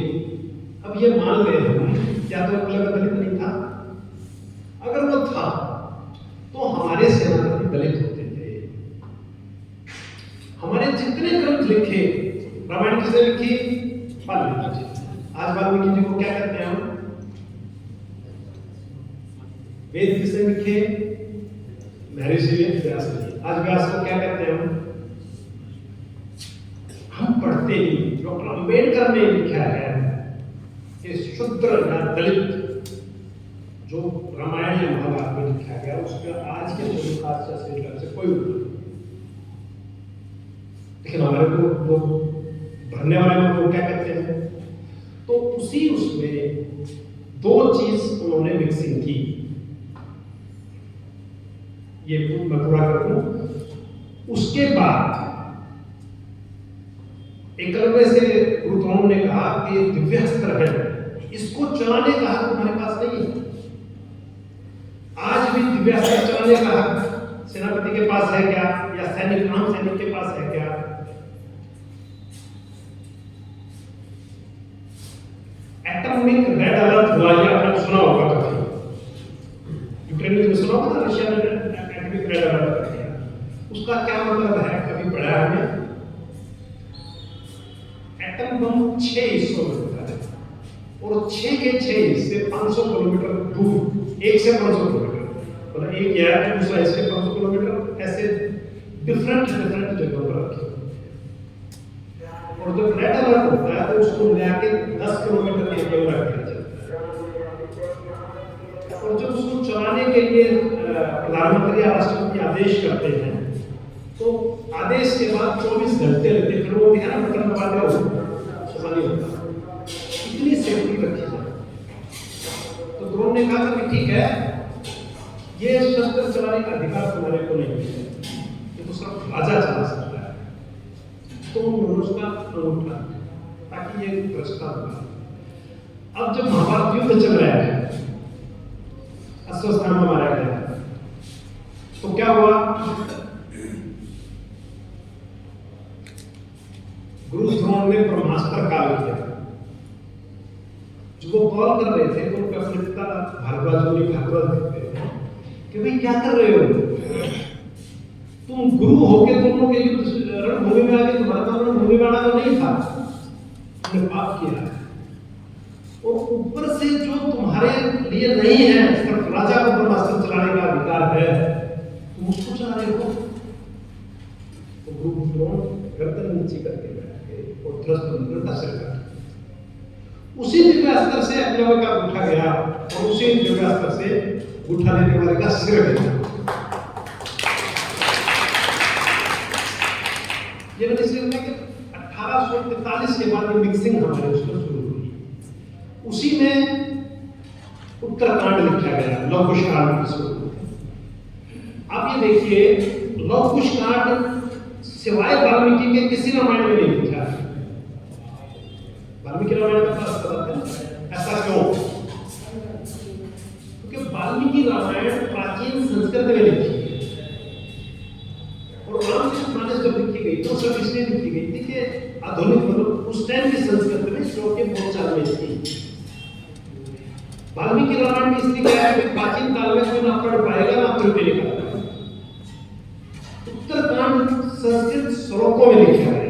अब ये मान ले क्या तो एकलव्य दलित नहीं था? अगर वो था तो हमारे सेनापति दलित होते थे। हमारे जितने ग्रंथ लिखे, रामायण किसने लिखी? वाल्मीकि जी। आज वाल्मीकि जी को क्या कहते हैं हम? वेद किसने लिखे? महर्षि व्यास जी। आज व्यास को क्या कहते हैं हम पढ़ते नहीं। डॉक्टर अंबेडकर ने लिखा है कि शूद्र या दलित जो रामायण या महाभारत में लिखा गया उसका आज के से कोई नहीं। लेकिन हमारे को लोग भरने वाले लोग क्या कहते हैं? तो उसी उसमें 2 चीज उन्होंने मिक्सिंग की। ये मैं पूरा कर दूं। उसके बाद एकलव्य से गुरु द्रोण ने कहा कि दिव्यास्त्र है, इसको चलाने का हक तुम्हारे पास नहीं है। आज भी दिव्यास्त्र चलाने का हक सेनापति के पास है क्या? या सैनिक, आम सैनिक के पास है क्या? एटॉमिक रेड अलर्ट हुआ, ये आपने सुना होगा कभी। यूक्रेन में सुना होगा ना, रशिया ने एटॉमिक रेड अलर्ट कर दिया। उसका क्या मतलब है? कभी पढ़ा है हमने? एटम बम 6 हिस्सों में होता है और 6 के 6 हिस्से 500 किलोमीटर दूर, 1 से 500 किलोमीटर, मतलब एक यह है, दूसरा इससे 500 किलोमीटर, ऐसे डिफरेंट जगहों पर रखे। और जब रेड अलर्ट होता है तो उसको मिला के 10 किलोमीटर के केवल रखा जाता है। और जब उसको चलाने के लिए प्रधानमंत्री या राष्ट्रपति आदेश करते हैं तो आदेश के बाद 24 घंटे लगते हैं, फिर वो ध्यान बटन दबा दे ऐसा नहीं होता। इतनी सेफ्टी रखी जाए। तो ड्रोन ने कहा कि ठीक है, ये शस्त्र चलाने का अधिकार तुम्हारे को नहीं है, ये तो सब राजा चला सकता है। तो उन्होंने उसका अंगूठा ताकि ये भ्रष्टा होगा। अब जब महाभारत युद्ध चल रहा है, अश्वस्थामा मारा गया, तो क्या हुआ? गुरु द्रोण ने ब्रह्मास्त्र काल किया। जो वो कॉल कर रहे थे तो उनका अपने पिता भारद्वाज कि भाई क्या कर रहे हो? तुम गुरु होके तुम लोग युद्ध रणभूमि में आगे, तुम्हारा नाम रणभूमि वाला तो नहीं था, तुमने पाप किया है। और ऊपर से जो तुम्हारे लिए नहीं है, सिर्फ राजा को ब्रह्मास्त्र चलाने का अधिकार है, तुम उसको चला रहे हो। तो गुरु द्रोण गर्दन नीचे करके बैठ गए और ध्रुव का सिर काट। उसी दिव्यास्त्र से अभिनव का उठा गया और उसी दिव्यास्त्र से उठा लेने वाले का सिर गया। ये मैंने सिर में 1843 के बाद मिक्सिंग हमारे उसमें शुरू हुई। उसी में उत्तरकांड लिखा गया, लव कुश कांड की शुरू। आप ये देखिए, लव कुश कांड सिवाय वाल्मीकि के किसी रामायण में नहीं लिखा। वाल्मीकि रामायण का पास बताते हैं, ऐसा क्यों? क्योंकि वाल्मीकि रामायण प्राचीन संस्कृत में लिखी है और रामचरितमानस जब लिखी गई तो सब इसलिए लिखी गई थी कि आधुनिक मतलब उस टाइम की संस्कृत में श्लोक बोलचाल में थी। वाल्मीकि रामायण में इसलिए क्या है कि प्राचीन काल में कोई ना पढ़ पाएगा ना पढ़ पाएगा। उत्तरकांड संस्कृत श्लोकों में लिखा गया है,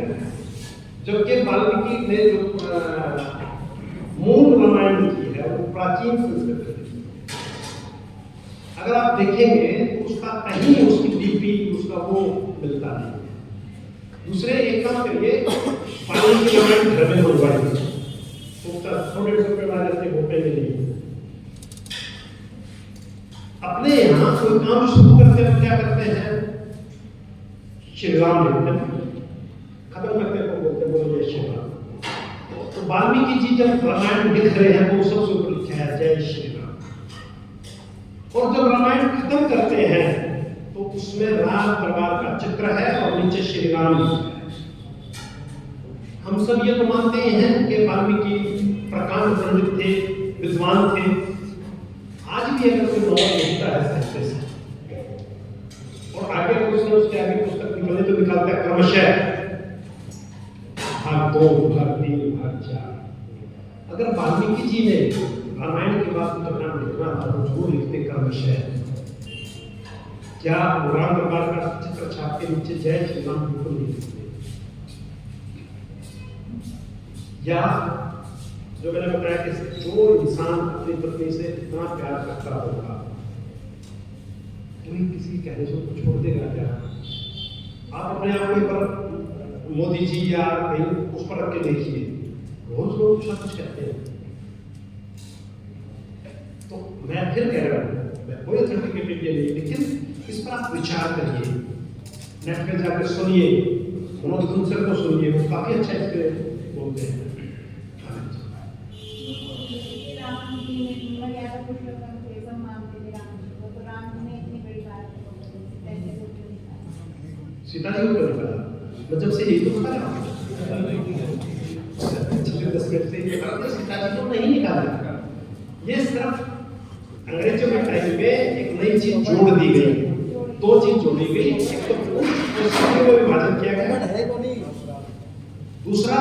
जबकि वाल्मीकि ने जो मूल रामायण लिखी है वो प्राचीन संस्कृत में। अगर आप देखेंगे तो उसका कहीं उसकी लिपि उसका वो मिलता नहीं है। दूसरे एक काम करिए, वाल्मीकि रामायण घर में बनवाइए, तो 150 रुपये वाले अपने घोटे में नहीं। अपने यहाँ कोई काम शुरू करते हैं क्या करते हैं? श्री राम लिखते हैं, खत्म करते हैं बोलते हैं बोलो जय श्री राम। तो वाल्मीकि जी जब रामायण लिख रहे हैं वो सबसे ऊपर लिखा है जय श्री राम। और जब रामायण खत्म करते हैं तो उसमें राम दरबार का चित्र है और नीचे श्री राम लिखा है। हम सब ये तो मानते हैं कि वाल्मीकि प्रकांड पंडित थे, विद्वान थे। आज भी अगर कोई नॉवल लिखता है साहित्य से और आगे उसके आगे पुस्तक निकलने तो निकालता है क्रमशः भाग 2, भाग 3, भाग 4। अगर वाल्मीकि जी ने रामायण के बाद उत्तरकांड लिखना था तो जरूर लिखते क्रमशः। क्या राम दरबार का चित्र छाप के नीचे जय श्री राम बिल्कुल नहीं लिखते? या जो मैंने बताया कि जो इंसान अपनी पत्नी से इतना प्यार करता होगा कोई किसी कहने से को छोड़ देगा क्या? आप अपने आप के पर मोदी जी या कहीं उस पर रख के देखिए, रोज लोग कुछ ना कुछ कहते हैं। तो मैं फिर कह रहा हूँ, मैं कोई सर्टिफिकेट ये नहीं, लेकिन इस पर आप विचार करिए, नेट पे जाकर सुनिए, मनोज कुंसर को सुनिए, वो काफी अच्छा इस पे बोलते हैं। सीता जी को निकाला, मतलब से यही तो निकाला। पिछले 10 मिनट से ये बात है, सीता जी को नहीं निकाला। ये सिर्फ अंग्रेजों के टाइम में एक नई चीज जोड़ दी गई, 2 चीज जोड़ी गई। एक तो सभी को विभाजन किया गया, दूसरा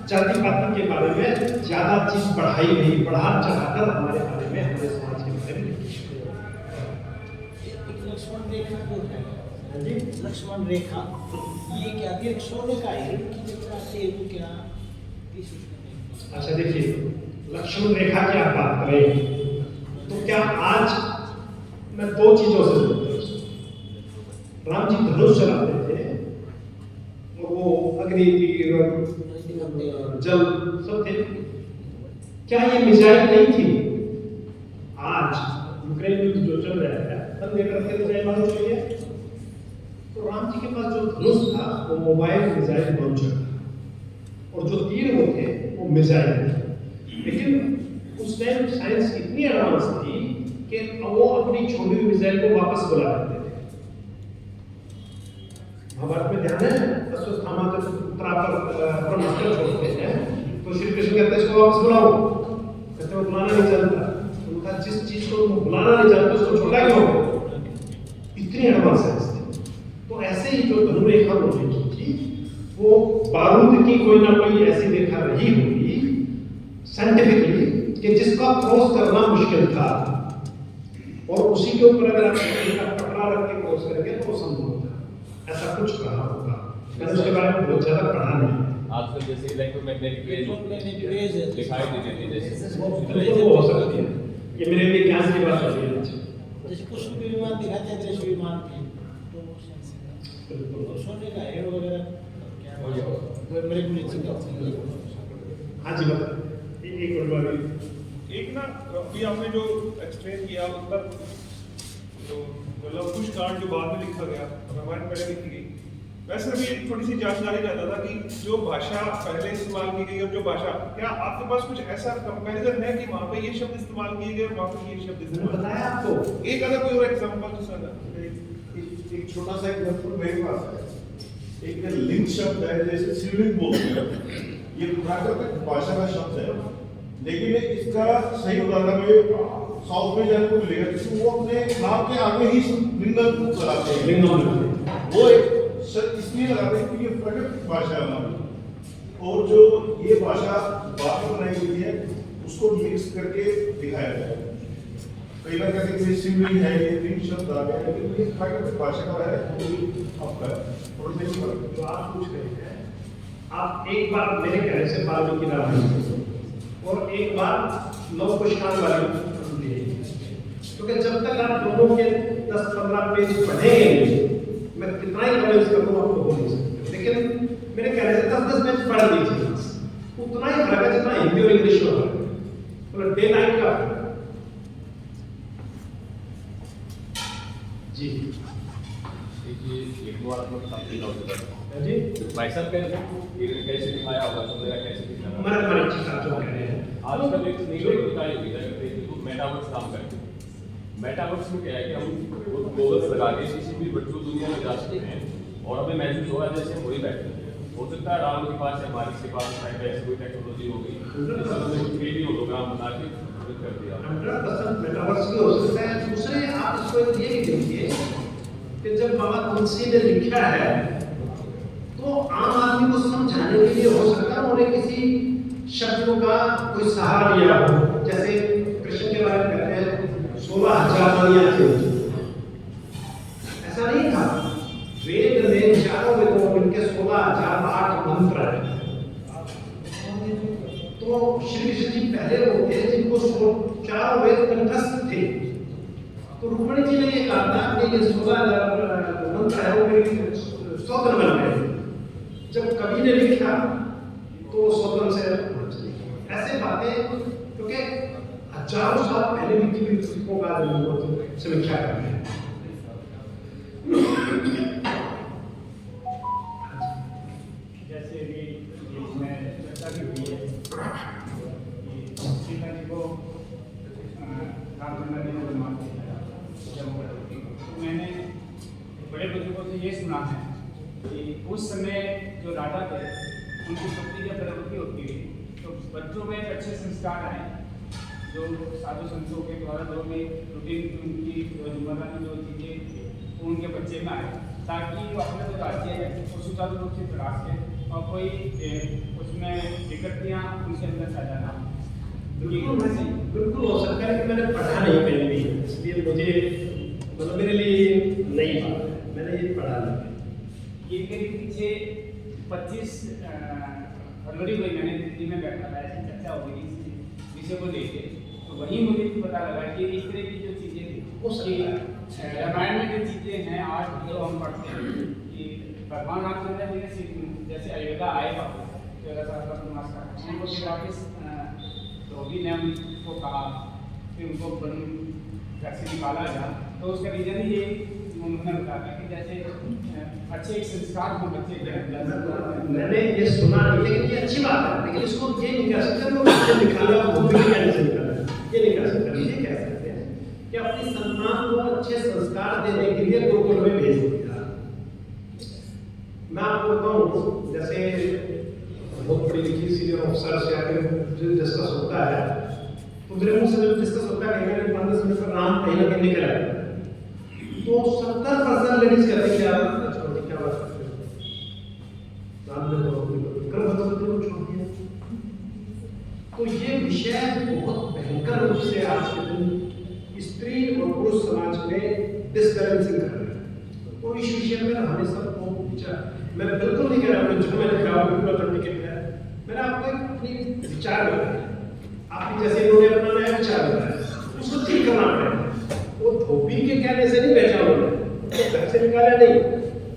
जाति पाति के बारे में ज्यादा चीज बढ़ाई गई, बढ़ा चढ़ाकर हमारे बारे में, हमारे समाज के बारे में। लक्ष्मण रेखा को जी, लक्ष्मण रेखा ये क्या थी? सोने का है कि वो क्या? अच्छा देखिए, लक्ष्मण रेखा की आप बात करें तो क्या आज मैं 2 चीजों से जोड़ता हूं। राम जी धनुष चलाते थे और वो अग्नि तीर जल सब थे। क्या ये मिसाइल नहीं थी? आज यूक्रेन युद्ध जो चल रहा है तब लेकर के मिसाइल मालूम चलिए। तो राम जी के पास जो धनुष था वो मोबाइल मिसाइल लॉन्चर था और जो तीर वो थे वो मिसाइल थे। लेकिन उस टाइम साइंस इतनी एडवांस थी कि वो अपनी छोड़ी हुई मिसाइल को वापस बुला लेते थे। महाभारत में ध्यान है अश्वत्थामा जब उत्तरा पर अस्त्र छोड़ते हैं तो श्री कृष्ण कहते हैं इसको वापस बुलाओ, कहते हैं बुलाना नहीं जानता। उनका जिस चीज को बुलाना नहीं जानता उसको छोड़ा क्यों? इतनी एडवांस साइंस थी। तो ऐसे ही जो धनुरेखा उन्होंने की थी वो बारूद की कोई ना कोई ऐसी रेखा रही होगी साइंटिफिकली कि जिसका क्रॉस करना मुश्किल था और उसी के ऊपर अगर आप पकड़ा रख के क्रॉस करेंगे तो संभव था। ऐसा कुछ कहा होगा, मैंने उसके बारे में बहुत ज्यादा पढ़ा नहीं है। आजकल जैसे इलेक्ट्रोमैग्नेटिक वेज दिखाई दे देती है तो वो हो सकती है, ये मेरे लिए ज्ञान की बात है। जैसे कुछ भी विमान दिखाते हैं दृश्य विमान थे तो वो सेंस है। तो सोने का हेड वगैरह क्या वो मेरे को नहीं। हाँ जी बता एक और बार एक ना अभी आपने जो एक्सप्लेन किया मतलब जो मतलब कुछ कांड जो बाद में लिखा गया रामायण पहले लिखी गई, वैसे भी एक थोड़ी सी जानकारी चाहता था कि जो भाषा पहले इस्तेमाल की गई और जो भाषा, क्या आपके पास कुछ ऐसा कंपैरिजन है कि वहाँ पे ये शब्द इस्तेमाल किए गए और वहाँ पे ये शब्द इस्तेमाल? बताया आपको एक अगर कोई और एग्जांपल सर एक छोटा सा एग्जांपल मेरे पास है। एक लिंग शब्द है जैसे शिवलिंग बोलते हैं, ये प्राकृतिक भाषा का शब्द है, लेकिन इसका सही उदाहरण में साउथ में जाने को मिलेगा क्योंकि वो अपने नाम के आगे ही लिंगम लगाते हैं। लिंगम वो एक सर इसलिए लगाते हैं क्योंकि प्राकृतिक भाषा है हमारी, और जो ये भाषा बाद में बनाई गई है उसको मिक्स करके दिखाया गया है। कई बार कहते हैं शिवलिंग है, ये लिंग शब्द आ गया, लेकिन ये प्राकृतिक भाषा का है आपका और जो आप पूछ रहे हैं, आप एक बार मेरे कहने से वाल्मीकि रामायण और एक बार लव कुशकांड वाली क्योंकि जब तक आप दोनों के 10-15 पेज पढ़ेंगे, मैं कितना ही कमेंट्स करूँ आपको बोल नहीं सकते, लेकिन मेरे कहने से 10-10 पेज पढ़ लीजिए, उतना ही फर्क है जितना हिंदी और इंग्लिश में फर्क है, मतलब डे नाइट का। जी एक बार आपको समझ आओ जी भाई साहब कैसे दिखाया होगा तो मेरा कैसे दिखाया हमारे साथ जो कह रहे हैं आजकल एक नई निकाली हुई है फेसबुक मेटावर्स काम करते हैं। मेटावर्स में क्या है कि हम गोगल्स लगा के किसी भी वर्चुअल दुनिया में जा सकते हैं और हमें महसूस होगा जैसे हम वही बैठे हैं। हो सकता है राम के पास या बारिश के पास ऐसी कोई टेक्नोलॉजी हो गई जिससे हमने 3D होलोग्राम बना के कर दिया। 100% मेटावर्स भी हो सकता है। दूसरे आप इसको ये भी देखिए कि जब बाबा तुलसी ने लिखा है तो आम आदमी को समझाने के लिए हो सकता है उन्होंने किसी शब्दों का कोई सहारा लिया हो, जैसे कृष्ण के बारे में कहते हैं 16,000 वाणियां थी, ऐसा नहीं था। वेद में चारों वेदों में इनके 16,008 मंत्र हैं। तो श्री कृष्ण जी पहले वो थे जिनको चारों वेद कंठस्थ थे। तो रुक्मिणी जी ने ये कहा था कि ये 16,000 मंत्र है वो मेरी 100 दिन बन गए। जब कवि ने लिखा तो 100 दिन से ऐसे बातें क्योंकि हजारों साल पहले लिखी हुई पुस्तकों का समीक्षा कर रहे हैं। जैसे भी इसमें चर्चा भी हुई है कि सीता जी को रामचंद्र जी ने बनवा दिया जम्मू कश्मीर। तो मैंने बड़े बुजुर्गों से ये सुना है कि उस समय जो राजा थे उनकी शक्ति जब प्रवृत्ति होती है तो बच्चों में अच्छे संस्कार आए जो साधु संतों के द्वारा जो भी रूटीन उनकी रोजमर्रा की जो चीज़ें उनके बच्चे में आए ताकि वो अपने जो राज्य है वो सुचारू रूप से चला सके और कोई उसमें विकृतियाँ उनके अंदर पैदा ना हो। बिल्कुल हो सकता है कि मैंने पढ़ा नहीं कहीं भी, इसलिए मुझे मतलब मेरे लिए नई बात है, मैंने ये पढ़ा नहीं। ये मेरे पीछे 25 फरवरी को मैंने दिल्ली में बैठा था, ऐसी चर्चा हो गई इस विषय को लेकर, तो वहीं मुझे पता लगा कि इस तरह की जो चीज़ें थी उसकी रामायण में जो चीज़ें हैं आज जो हम पढ़ते हैं कि भगवान रामचंद्र जी ने जैसे अयोध्या आए वापस 14 साल का वनवास का उनको फिर वापस धोबी ने उनको कहा कि उनको घर से निकाला गया, तो उसका रीजन ही ये उन्होंने बताया कि जैसे अच्छे एक संस्कार को बच्चे के अंदर। मैंने ये सुना नहीं, लेकिन ये अच्छी बात है, लेकिन इसको ये नहीं कह सकते लोग बच्चे निकाला वो भी कहने से निकाला, ये नहीं कह सकते। ये कह सकते हैं कि अपनी संतान को अच्छे संस्कार देने के लिए गुरुकुल में भेज दिया। मैं आपको बताऊं, जैसे बहुत पढ़ी लिखी सीनियर ऑफिसर से आकर जो डिस्कस होता है, तो मेरे मुंह से जब डिस्कस होता है कहीं 15 मिनट पर राम कहीं ना कहीं निकल आए, तो 70% लेडीज कहते हैं कि यार छोटी क्या बात करते हो, राम ने तो गर्भवती को छोड़ दिया। तो ये विषय बहुत भयंकर रूप से आज के दिन स्त्री और पुरुष समाज में डिसबैलेंसिंग कर रहा है। और इस विषय में हमें सबको विचार, मैं बिल्कुल नहीं कह रहा हूँ जो मैंने कहा बिल्कुल ऑथेंटिक है, मैंने आपको एक अपनी विचार बताया, आपकी जैसे इन्होंने अपना नया विचार बताया, उसको ठीक करना पड़ेगा। वो धोबी के कहने से नहीं बेचा उन्होंने, तो घर से निकाला नहीं,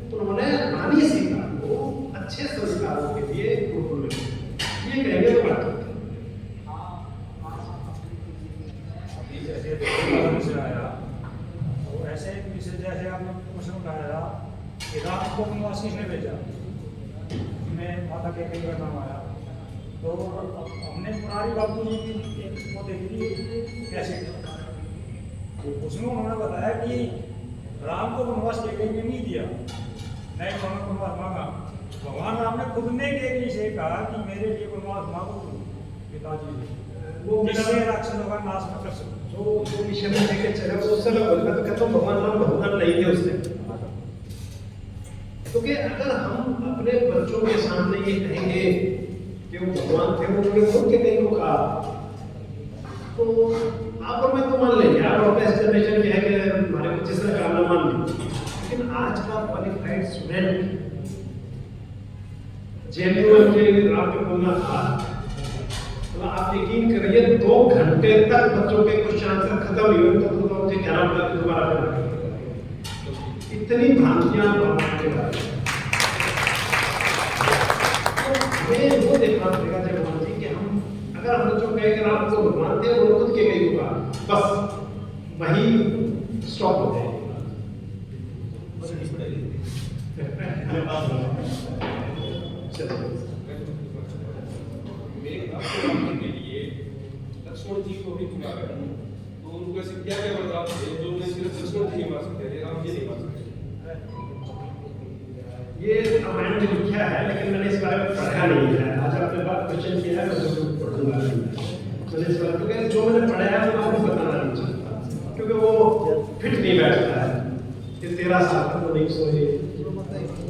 तो उन्होंने रानी सीखा वो अच्छे संस्कारों के लिए गुरुकुल में, ये कहेंगे तो बात जैसे आया और ऐसे विषय जैसे आपने प्रश्न उठाया कि राम को वनवास किसने भेजा, मैं माता के कई का नाम आया, तो हमने पुरानी बाबू जी की वो देखी कैसे, तो उसमें उन्होंने बताया कि राम को वनवास के कई नहीं दिया, नहीं उन्होंने वनवास मांगा, भगवान राम ने खुद ने केकई से कहा कि मेरे लिए वनवास मांगो पिताजी, वो जिससे राक्षसों का नाश न कर सको। जो विषय में लेके चला वो उससे मैं बोलता तो कहता हूँ भगवान राम भगवान नहीं थे उसने, क्योंकि अगर हम अपने बच्चों के सामने ये कहेंगे कि वो भगवान थे, वो उन्होंने खुद के कहीं को कहा, तो आप और मैं तो मान लेंगे, आप और मैं जनरेशन के है कि हमारे बच्चे से काम ना मान लें, लेकिन आज का क्वालिफाइड स्टूडेंट जेएनयू में मुझे रात में बोलना था, तो आप यकीन करिए 2 घंटे तक बच्चों के क्वेश्चन आंसर खत्म नहीं हुए, तो मुझे कहना पड़ा कि दोबारा करना, इतनी भ्रांतियां भगवान के बारे में। तो हमें वो देखना पड़ेगा जब जी कि हम अगर हम बच्चों कहें कि राम को भगवान थे वो खुद के कहीं होगा, बस वही स्टॉप हो जाएगी। के लिए लक्ष्मण जी को भी चुना गया, तो उनको ऐसे क्या क्या वरदान थे जो उन्हें सिर्फ लक्ष्मण जी ही मार सकते थे, राम जी नहीं मार सकते। ये रामायण में लिखा है, लेकिन मैंने इस बारे में पढ़ा नहीं है। आज आपने बात क्वेश्चन किया है, मैं जरूर पढ़ूंगा। मैंने इस बारे में जो मैंने पढ़ा है वो आपको बताना नहीं चाहता, क्योंकि वो फिट नहीं बैठता है। ये 13 साल तक वो नहीं सोए,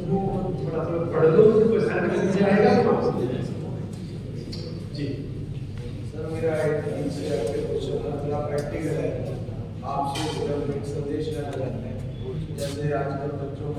वो थोड़ा थोड़ा पढ़ लो तो कोई सारा मिल जाएगा। जी सर, मेरा थोड़ा प्रैक्टिकल है, आपसे एक संदेश लेना चाहते हैं। जैसे आजकल बच्चों में